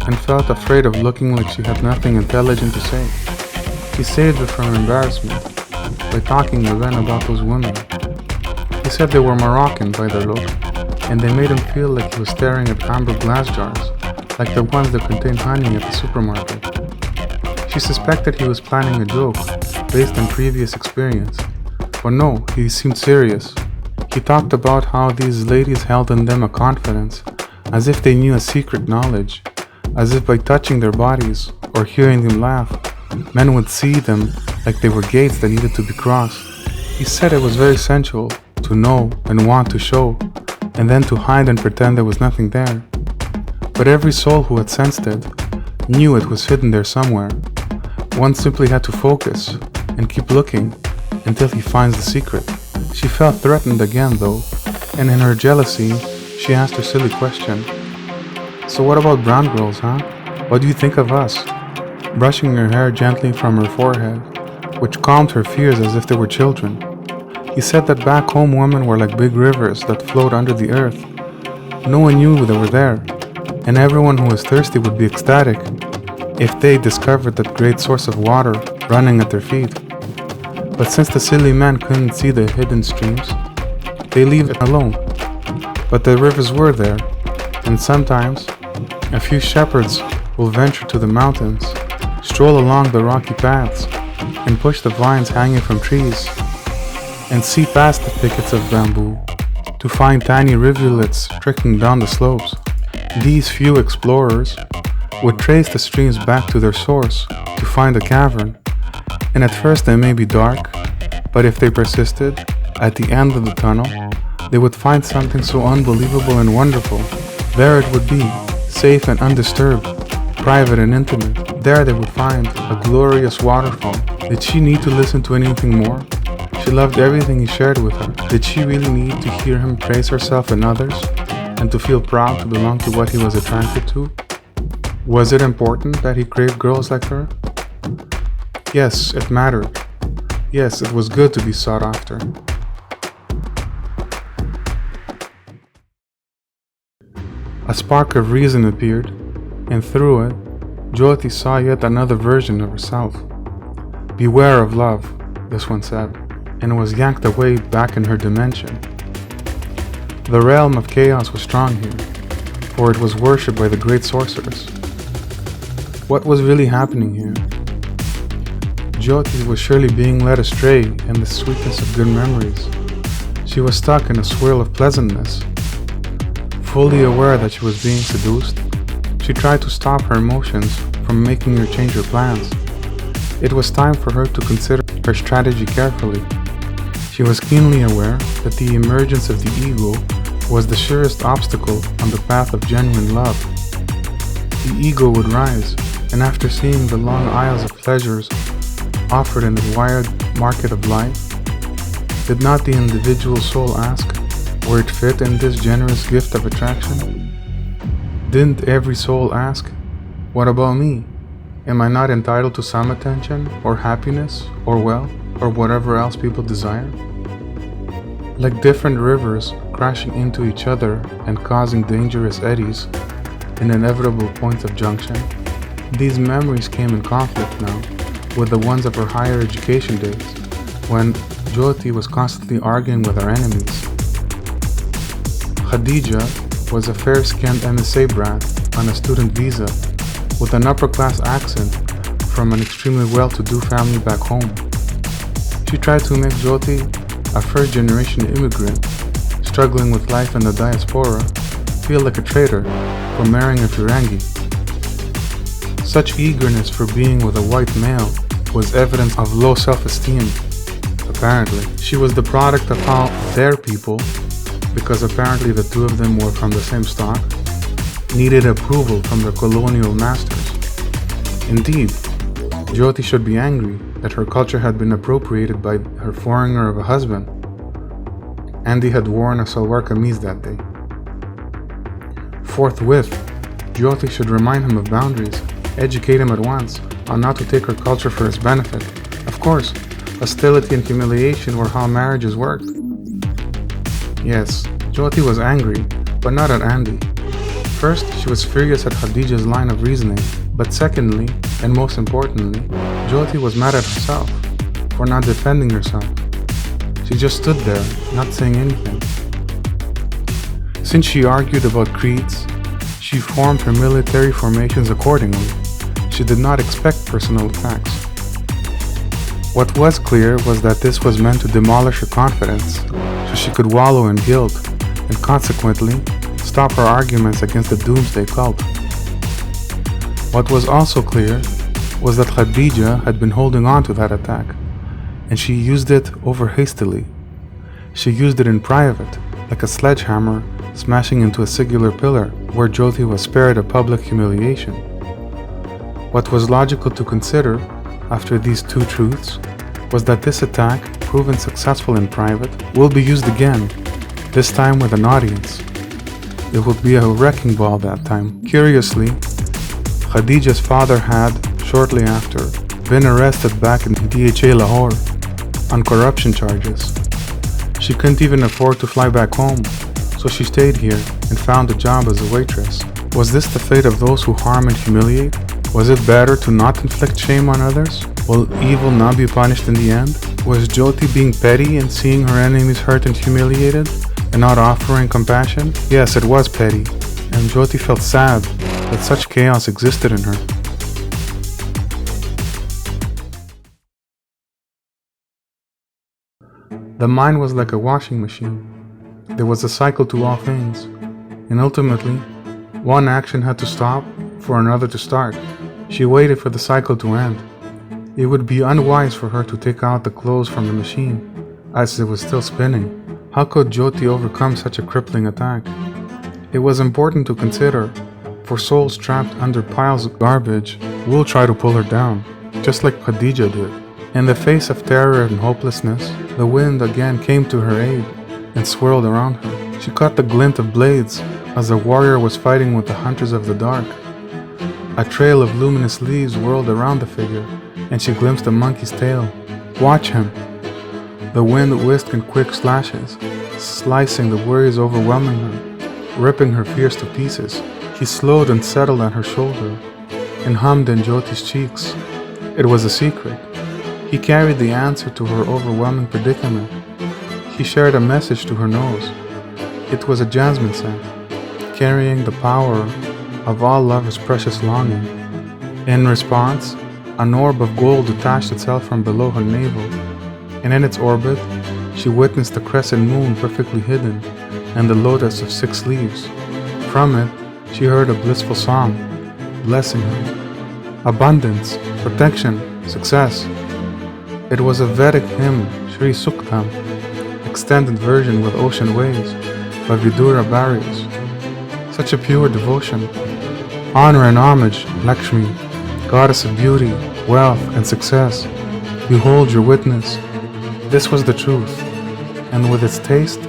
and felt afraid of looking like she had nothing intelligent to say. He saved her from embarrassment by talking again about those women. He said they were Moroccan by their look, and they made him feel like he was staring at amber glass jars, like the ones that contain honey at the supermarket. She suspected he was planning a joke based on previous experience, but no, he seemed serious. He talked about how these ladies held in them a confidence, as if they knew a secret knowledge, as if by touching their bodies or hearing them laugh, men would see them like they were gates that needed to be crossed. He said it was very sensual to know and want to show, and then to hide and pretend there was nothing there. But every soul who had sensed it knew it was hidden there somewhere. One simply had to focus and keep looking until he finds the secret. She felt threatened again though, and in her jealousy, she asked her silly question. So what about brown girls, huh? What do you think of us? Brushing her hair gently from her forehead, which calmed her fears as if they were children. He said that back home women were like big rivers that flowed under the earth. No one knew they were there, and everyone who was thirsty would be ecstatic if they discovered that great source of water running at their feet. But since the silly men couldn't see the hidden streams, they leave it alone. But the rivers were there, and sometimes a few shepherds will venture to the mountains, stroll along the rocky paths, and push the vines hanging from trees, and see past the thickets of bamboo to find tiny rivulets trickling down the slopes. These few explorers would trace the streams back to their source to find a cavern, and at first they may be dark, but if they persisted, at the end of the tunnel, they would find something so unbelievable and wonderful. There it would be, safe and undisturbed, private and intimate. There they would find a glorious waterfall. Did she need to listen to anything more? She loved everything he shared with her. Did she really need to hear him praise herself and others, and to feel proud to belong to what he was attracted to? Was it important that he craved girls like her? Yes, it mattered. Yes, it was good to be sought after. A spark of reason appeared, and through it, Jyoti saw yet another version of herself. Beware of love, this one said, and was yanked away back in her dimension. The realm of chaos was strong here, for it was worshipped by the great sorceress. What was really happening here? Jyoti was surely being led astray in the sweetness of good memories. She was stuck in a swirl of pleasantness. Fully aware that she was being seduced, she tried to stop her emotions from making her change her plans. It was time for her to consider her strategy carefully. She was keenly aware that the emergence of the ego was the surest obstacle on the path of genuine love. The ego would rise, and after seeing the long aisles of pleasures offered in the wired market of life, did not the individual soul ask where it fit in this generous gift of attraction? Didn't every soul ask, what about me? Am I not entitled to some attention, or happiness, or wealth, or whatever else people desire? Like different rivers crashing into each other and causing dangerous eddies in inevitable points of junction, these memories came in conflict now with the ones of her higher education days, when Jyoti was constantly arguing with her enemies. Khadija was a fair-skinned MSA brat on a student visa with an upper-class accent from an extremely well-to-do family back home. She tried to make Jyoti, a first-generation immigrant struggling with life in the diaspora, feel like a traitor for marrying a Firangi. Such eagerness for being with a white male was evidence of low self-esteem. Apparently, she was the product of how their people, because apparently the two of them were from the same stock, needed approval from their colonial masters. Indeed, Jyoti should be angry that her culture had been appropriated by her foreigner of a husband. Andy had worn a salwar kameez that day. Forthwith, Jyoti should remind him of boundaries, educate him at once on not to take her culture for his benefit. Of course, hostility and humiliation were how marriages worked. Yes, Jyoti was angry, but not at Andy. First, she was furious at Khadija's line of reasoning, but secondly, and most importantly, Jyoti was mad at herself for not defending herself. She just stood there, not saying anything. Since she argued about creeds, she formed her military formations accordingly. She did not expect personal attacks. What was clear was that this was meant to demolish her confidence, so she could wallow in guilt, and consequently, stop her arguments against the doomsday cult. What was also clear was that Khadija had been holding on to that attack, and she used it over hastily. She used it in private, like a sledgehammer smashing into a singular pillar, where Jyoti was spared a public humiliation. What was logical to consider, after these two truths, was that this attack, proven successful in private, will be used again, this time with an audience. It would be a wrecking ball that time. Curiously, Khadija's father had, shortly after, been arrested back in DHA Lahore on corruption charges. She couldn't even afford to fly back home, so she stayed here and found a job as a waitress. Was this the fate of those who harm and humiliate? Was it better to not inflict shame on others? Will evil not be punished in the end? Was Jyoti being petty and seeing her enemies hurt and humiliated, and not offering compassion? Yes, it was petty, and Jyoti felt sad that such chaos existed in her. The mind was like a washing machine. There was a cycle to all things, and ultimately, one action had to stop for another to start. She waited for the cycle to end. It would be unwise for her to take out the clothes from the machine, as it was still spinning. How could Jyoti overcome such a crippling attack? It was important to consider, for souls trapped under piles of garbage will try to pull her down, just like Khadija did. In the face of terror and hopelessness, the wind again came to her aid and swirled around her. She caught the glint of blades as a warrior was fighting with the hunters of the dark. A trail of luminous leaves whirled around the figure, and she glimpsed a monkey's tail. Watch him! The wind whisked in quick slashes, slicing the warriors, overwhelming her, ripping her fears to pieces. He slowed and settled on her shoulder, and hummed in Jyoti's cheeks. It was a secret. He carried the answer to her overwhelming predicament. He shared a message to her nose. It was a jasmine scent, carrying the power of all lovers' precious longing. In response, an orb of gold detached itself from below her navel, and in its orbit, she witnessed the crescent moon perfectly hidden and the lotus of 6 leaves. From it, she heard a blissful song, blessing her. Abundance, protection, success. It was a Vedic hymn, Sri Suktam, extended version with ocean waves by Vidura Barrios. Such a pure devotion. Honor and homage, Lakshmi, goddess of beauty, wealth, and success. Behold your witness. This was the truth, and with its taste,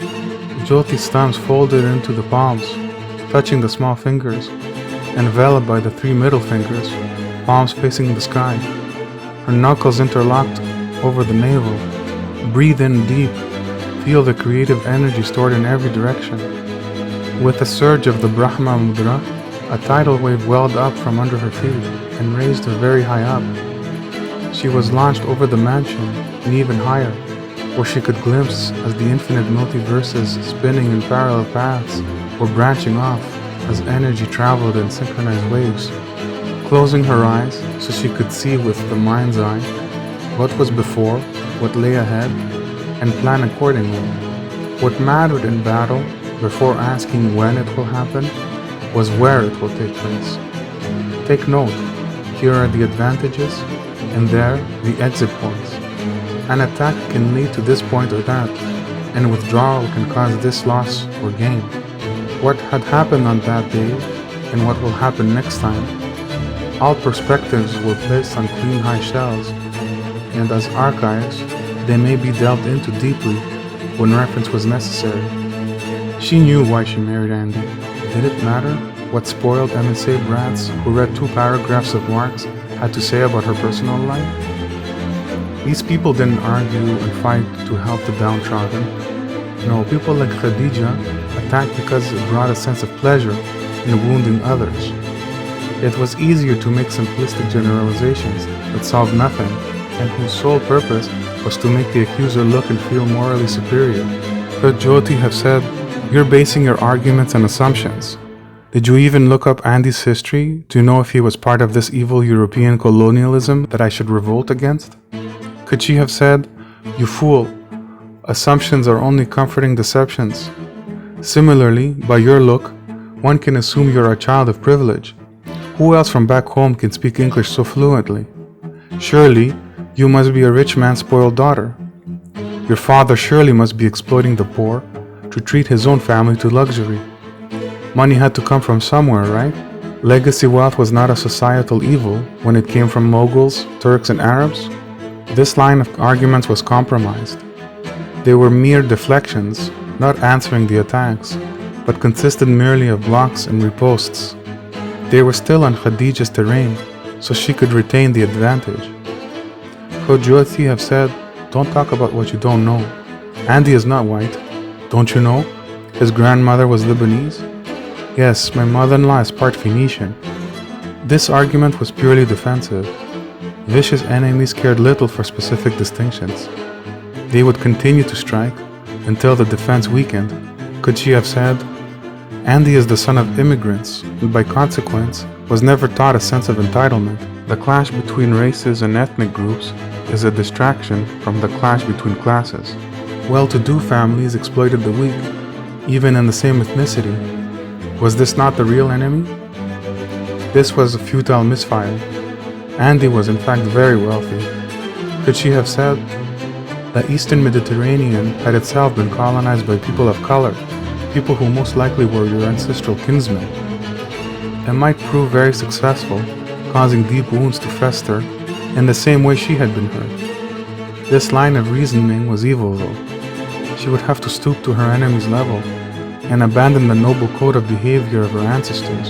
Jyoti's thumbs folded into the palms, touching the small fingers, enveloped by the 3 middle fingers, palms facing the sky. Her knuckles interlocked over the navel. Breathe in deep, feel the creative energy stored in every direction. With a surge of the Brahma Mudra, a tidal wave welled up from under her feet and raised her very high up. She was launched over the mansion and even higher, where she could glimpse as the infinite multiverses spinning in parallel paths were branching off as energy traveled in synchronized waves. Closing her eyes so she could see with the mind's eye what was before, what lay ahead, and plan accordingly. What mattered in battle, before asking when it will happen, was where it will take place. Take note, here are the advantages, and there the exit points. An attack can lead to this point or that, and withdrawal can cause this loss or gain. What had happened on that day, and what will happen next time. All perspectives were placed on clean high shells, and as archives, they may be delved into deeply when reference was necessary. She knew why she married Andy. Did it matter what spoiled MSA brats who read 2 paragraphs of Marx had to say about her personal life? These people didn't argue and fight to help the downtrodden. No, people like Khadija attacked because it brought a sense of pleasure in wounding others. It was easier to make simplistic generalizations that solved nothing and whose sole purpose was to make the accuser look and feel morally superior. Could Jyoti have said, "You're basing your arguments on assumptions. Did you even look up Andy's history to know if he was part of this evil European colonialism that I should revolt against?" Could she have said, "You fool, assumptions are only comforting deceptions. Similarly, by your look, one can assume you're a child of privilege. Who else from back home can speak English so fluently? Surely, you must be a rich man's spoiled daughter. Your father surely must be exploiting the poor to treat his own family to luxury. Money had to come from somewhere, right? Legacy wealth was not a societal evil when it came from Moguls, Turks, and Arabs. This line of arguments was compromised. They were mere deflections, not answering the attacks, but consisted merely of blocks and riposts. They were still on Khadija's terrain, so she could retain the advantage. Could Jyoti have said, "Don't talk about what you don't know. Andy is not white. Don't you know? His grandmother was Lebanese. Yes, my mother-in-law is part Phoenician." This argument was purely defensive. Vicious enemies cared little for specific distinctions. They would continue to strike until the defense weakened. Could she have said, "Andy is the son of immigrants and by consequence was never taught a sense of entitlement. The clash between races and ethnic groups is a distraction from the clash between classes. Well-to-do families exploited the weak, even in the same ethnicity. Was this not the real enemy?" This was a futile misfire. Andy was in fact very wealthy. Could she have said, "The Eastern Mediterranean had itself been colonized by people of color, people who most likely were your ancestral kinsmen. It might prove very successful, causing deep wounds to fester in the same way she had been hurt." This line of reasoning was evil though. She would have to stoop to her enemy's level and abandon the noble code of behavior of her ancestors,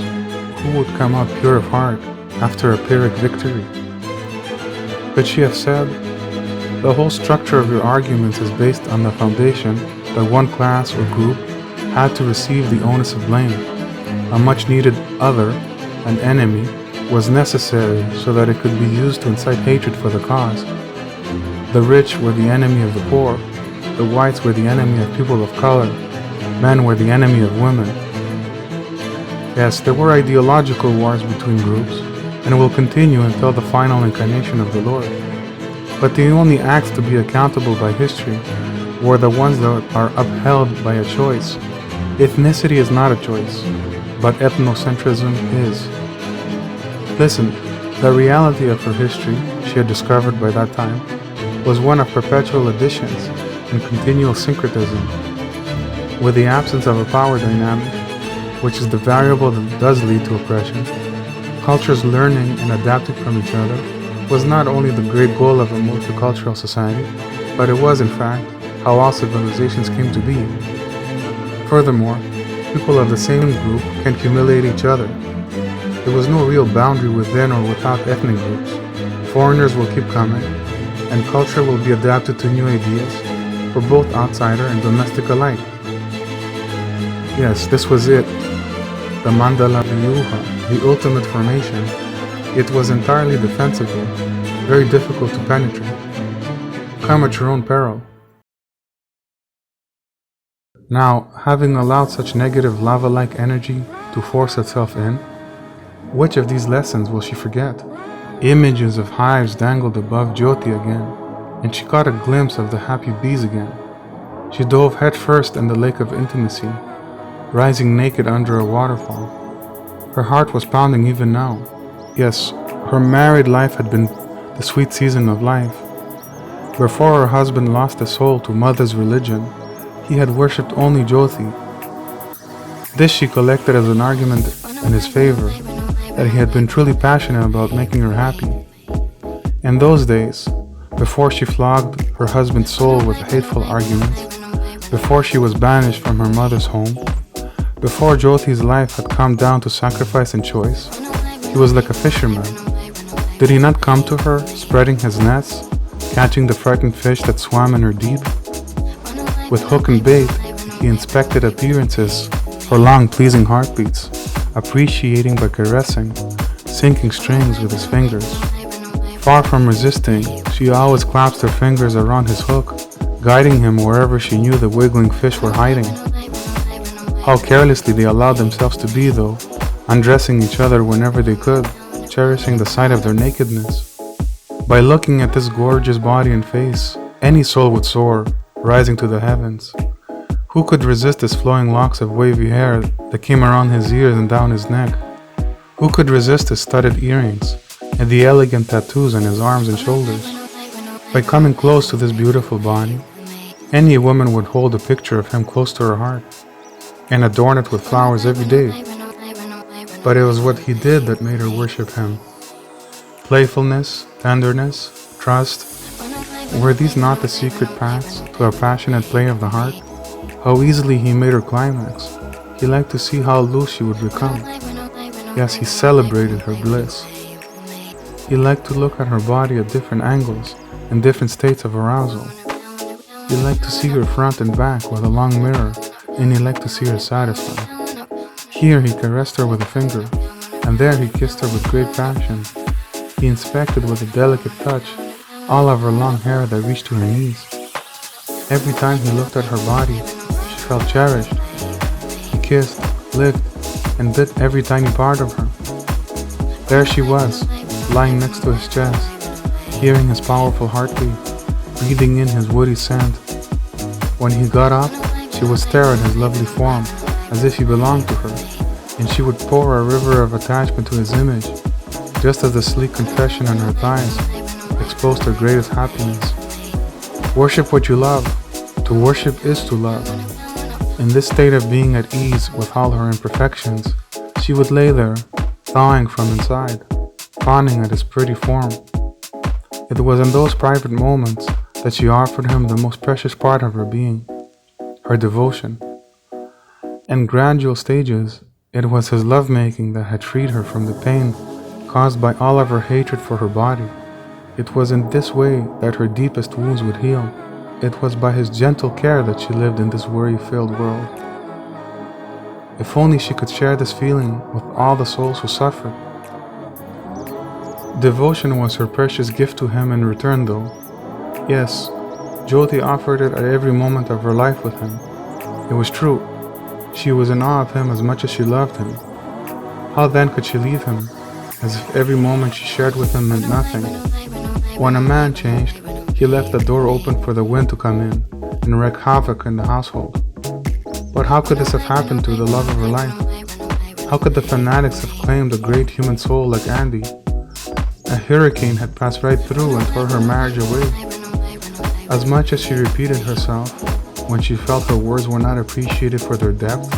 who would come out pure of heart after a Pyrrhic victory. Could she have said, "The whole structure of your arguments is based on the foundation that one class or group had to receive the onus of blame. A much-needed other, an enemy, was necessary so that it could be used to incite hatred for the cause. The rich were the enemy of the poor, the whites were the enemy of people of color, men were the enemy of women." Yes, there were ideological wars between groups, and will continue until the final incarnation of the Lord. But the only acts to be accountable by history were the ones that are upheld by a choice. Ethnicity is not a choice, but ethnocentrism is. Listen, the reality of her history, she had discovered by that time, was one of perpetual additions and continual syncretism. With the absence of a power dynamic, which is the variable that does lead to oppression, cultures learning and adapting from each other was not only the great goal of a multicultural society, but it was in fact how all civilizations came to be. Furthermore, people of the same group can humiliate each other. There was no real boundary within or without ethnic groups. Foreigners will keep coming, and culture will be adapted to new ideas for both outsider and domestic alike. Yes, this was it. The mandala vyuha, the ultimate formation. It was entirely defensible, very difficult to penetrate. Come at your own peril. Now, having allowed such negative lava-like energy to force itself in, which of these lessons will she forget? Images of hives dangled above Jyoti again, and she caught a glimpse of the happy bees again. She dove headfirst in the lake of intimacy, rising naked under a waterfall. Her heart was pounding even now. Yes, her married life had been the sweet season of life. Before her husband lost his soul to mother's religion, he had worshipped only Jyoti. This she collected as an argument in his favor, that he had been truly passionate about making her happy. In those days, before she flogged her husband's soul with hateful arguments, before she was banished from her mother's home, before Jyoti's life had come down to sacrifice and choice, he was like a fisherman. Did he not come to her, spreading his nets, catching the frightened fish that swam in her deep? With hook and bait, he inspected appearances for long pleasing heartbeats, appreciating by caressing, sinking strings with his fingers. Far from resisting, she always clasped her fingers around his hook, guiding him wherever she knew the wiggling fish were hiding. How carelessly they allowed themselves to be, though, undressing each other whenever they could, cherishing the sight of their nakedness. By looking at this gorgeous body and face, any soul would soar, rising to the heavens. Who could resist his flowing locks of wavy hair that came around his ears and down his neck? Who could resist his studded earrings and the elegant tattoos on his arms and shoulders? By coming close to this beautiful body, any woman would hold a picture of him close to her heart and adorn it with flowers every day. But it was what he did that made her worship him. Playfulness, tenderness, trust. Were these not the secret paths to a passionate play of the heart? How easily he made her climax. He liked to see how loose she would become. Yes, he celebrated her bliss. He liked to look at her body at different angles and different states of arousal. He liked to see her front and back with a long mirror, and he liked to see her satisfied. Here he caressed her with a finger, and there he kissed her with great passion. He inspected with a delicate touch all of her long hair that reached to her knees. Every time he looked at her body, she felt cherished. He kissed, licked, and bit every tiny part of her. There she was, lying next to his chest, hearing his powerful heartbeat, breathing in his woody scent. When he got up, she would stare at his lovely form, as if he belonged to her, and she would pour a river of attachment to his image, just as the sleek confession on her thighs exposed her greatest happiness. Worship what you love. To worship is to love. In this state of being at ease with all her imperfections, she would lay there, thawing from inside, fawning at his pretty form. It was in those private moments that she offered him the most precious part of her being, her devotion. In gradual stages, it was his lovemaking that had freed her from the pain caused by all of her hatred for her body. It was in this way that her deepest wounds would heal. It was by his gentle care that she lived in this worry-filled world. If only she could share this feeling with all the souls who suffered. Devotion was her precious gift to him in return, though. Yes, Jyoti offered it at every moment of her life with him. It was true. She was in awe of him as much as she loved him. How then could she leave him, as if every moment she shared with him meant nothing. When a man changed, he left the door open for the wind to come in and wreak havoc in the household. But how could this have happened to the love of her life? How could the fanatics have claimed a great human soul like Andy? A hurricane had passed right through and tore her marriage away. As much as she repeated herself when she felt her words were not appreciated for their depth,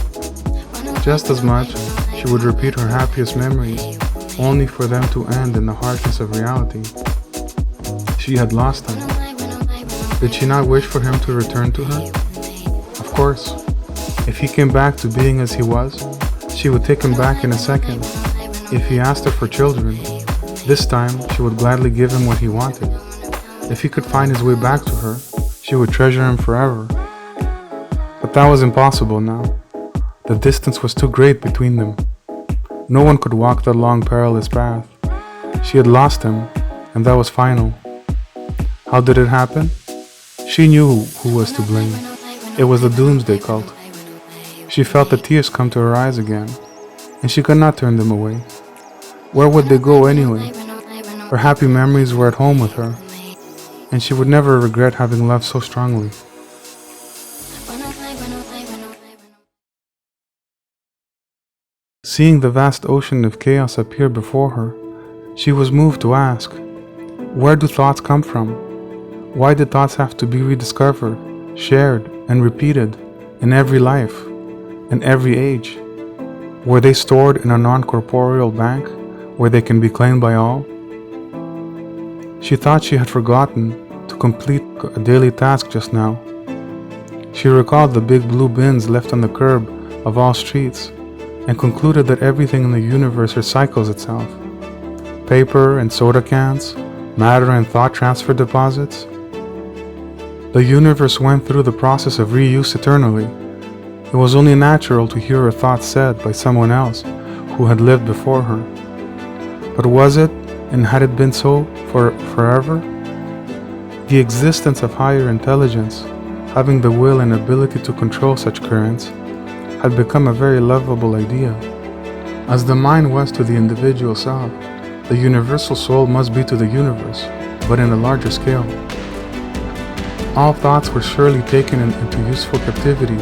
just as much she would repeat her happiest memories only for them to end in the harshness of reality. She had lost him. Did she not wish for him to return to her? Of course. If he came back to being as he was, she would take him back in a second. If he asked her for children, this time she would gladly give him what he wanted. If he could find his way back to her, she would treasure him forever. But that was impossible now. The distance was too great between them. No one could walk that long perilous path. She had lost him, and that was final. How did it happen? She knew who was to blame. It was the doomsday cult. She felt the tears come to her eyes again, and she could not turn them away. Where would they go anyway? Her happy memories were at home with her, and she would never regret having loved so strongly. Seeing the vast ocean of chaos appear before her, she was moved to ask, where do thoughts come from? Why did thoughts have to be rediscovered, shared, and repeated in every life, in every age? Were they stored in a non-corporeal bank where they can be claimed by all? She thought she had forgotten to complete a daily task just now. She recalled the big blue bins left on the curb of all streets and concluded that everything in the universe recycles itself. Paper and soda cans, matter and thought transfer deposits. The universe went through the process of reuse eternally. It was only natural to hear her thoughts said by someone else who had lived before her. But was it, and had it been so for forever? The existence of higher intelligence, having the will and ability to control such currents, had become a very lovable idea. As the mind was to the individual self, the universal soul must be to the universe, but in a larger scale. All thoughts were surely taken into useful captivity,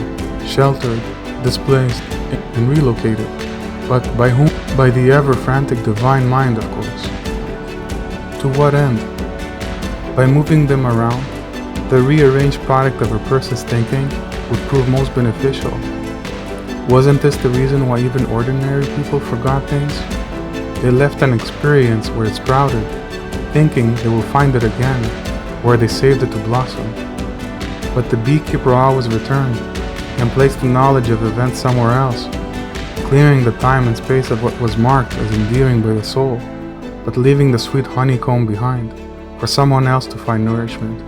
sheltered, displaced, and relocated. But by whom? By the ever-frantic divine mind, of course. To what end? By moving them around, the rearranged product of a person's thinking would prove most beneficial. Wasn't this the reason why even ordinary people forgot things? They left an experience where it sprouted, thinking they will find it again, where they saved it to blossom. But the beekeeper always returned and placed the knowledge of events somewhere else, clearing the time and space of what was marked as endearing by the soul, but leaving the sweet honeycomb behind for someone else to find nourishment.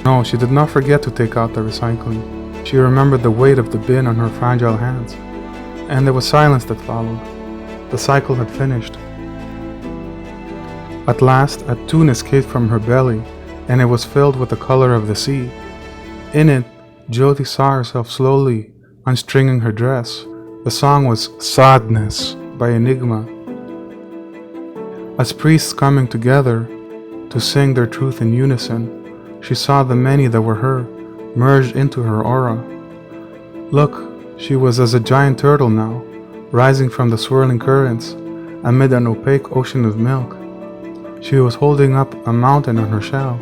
No, she did not forget to take out the recycling. She remembered the weight of the bin on her fragile hands, and there was silence that followed. The cycle had finished. At last, a tune escaped from her belly, and it was filled with the color of the sea. In it, Jyoti saw herself slowly unstringing her dress. The song was Sadness by Enigma. As priests coming together to sing their truth in unison, she saw the many that were her merged into her aura. Look, she was as a giant turtle now, rising from the swirling currents amid an opaque ocean of milk. She was holding up a mountain on her shell,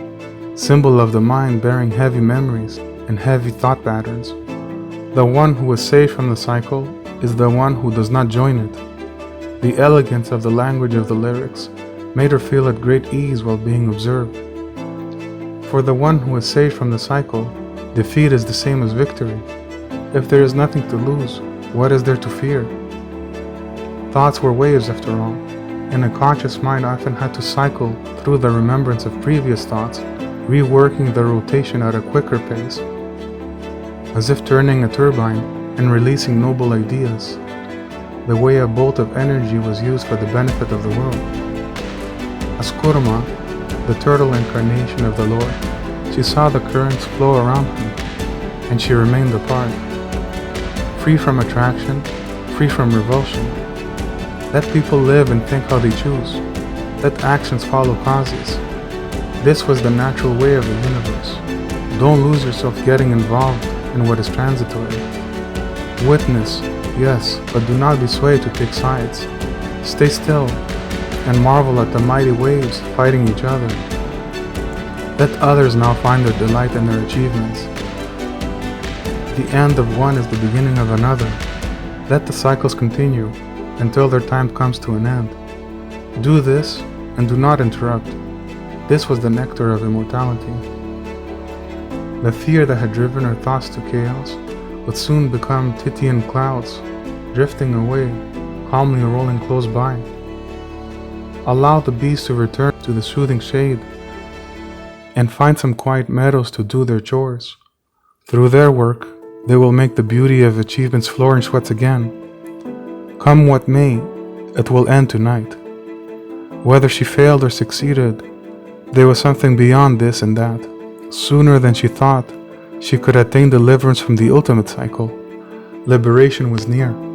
symbol of the mind bearing heavy memories and heavy thought patterns. The one who is saved from the cycle is the one who does not join it. The elegance of the language of the lyrics made her feel at great ease while being observed. For the one who is saved from the cycle, defeat is the same as victory. If there is nothing to lose, what is there to fear? Thoughts were waves after all, and a conscious mind often had to cycle through the remembrance of previous thoughts, reworking the rotation at a quicker pace, as if turning a turbine and releasing noble ideas, the way a bolt of energy was used for the benefit of the world. As Kurma, the turtle incarnation of the Lord, she saw the currents flow around her, and she remained apart, free from attraction, free from revulsion. Let people live and think how they choose. Let actions follow causes. This was the natural way of the universe. Don't lose yourself getting involved in what is transitory. Witness, yes, but do not be swayed to take sides. Stay still and marvel at the mighty waves fighting each other. Let others now find their delight in their achievements. The end of one is the beginning of another. Let the cycles continue until their time comes to an end. Do this and do not interrupt. This was the nectar of immortality. The fear that had driven her thoughts to chaos would soon become Titian clouds, drifting away, calmly rolling close by. Allow the bees to return to the soothing shade and find some quiet meadows to do their chores. Through their work, they will make the beauty of achievements flourish once again. Come what may, it will end tonight. Whether she failed or succeeded, there was something beyond this and that. Sooner than she thought, she could attain deliverance from the ultimate cycle. Liberation was near.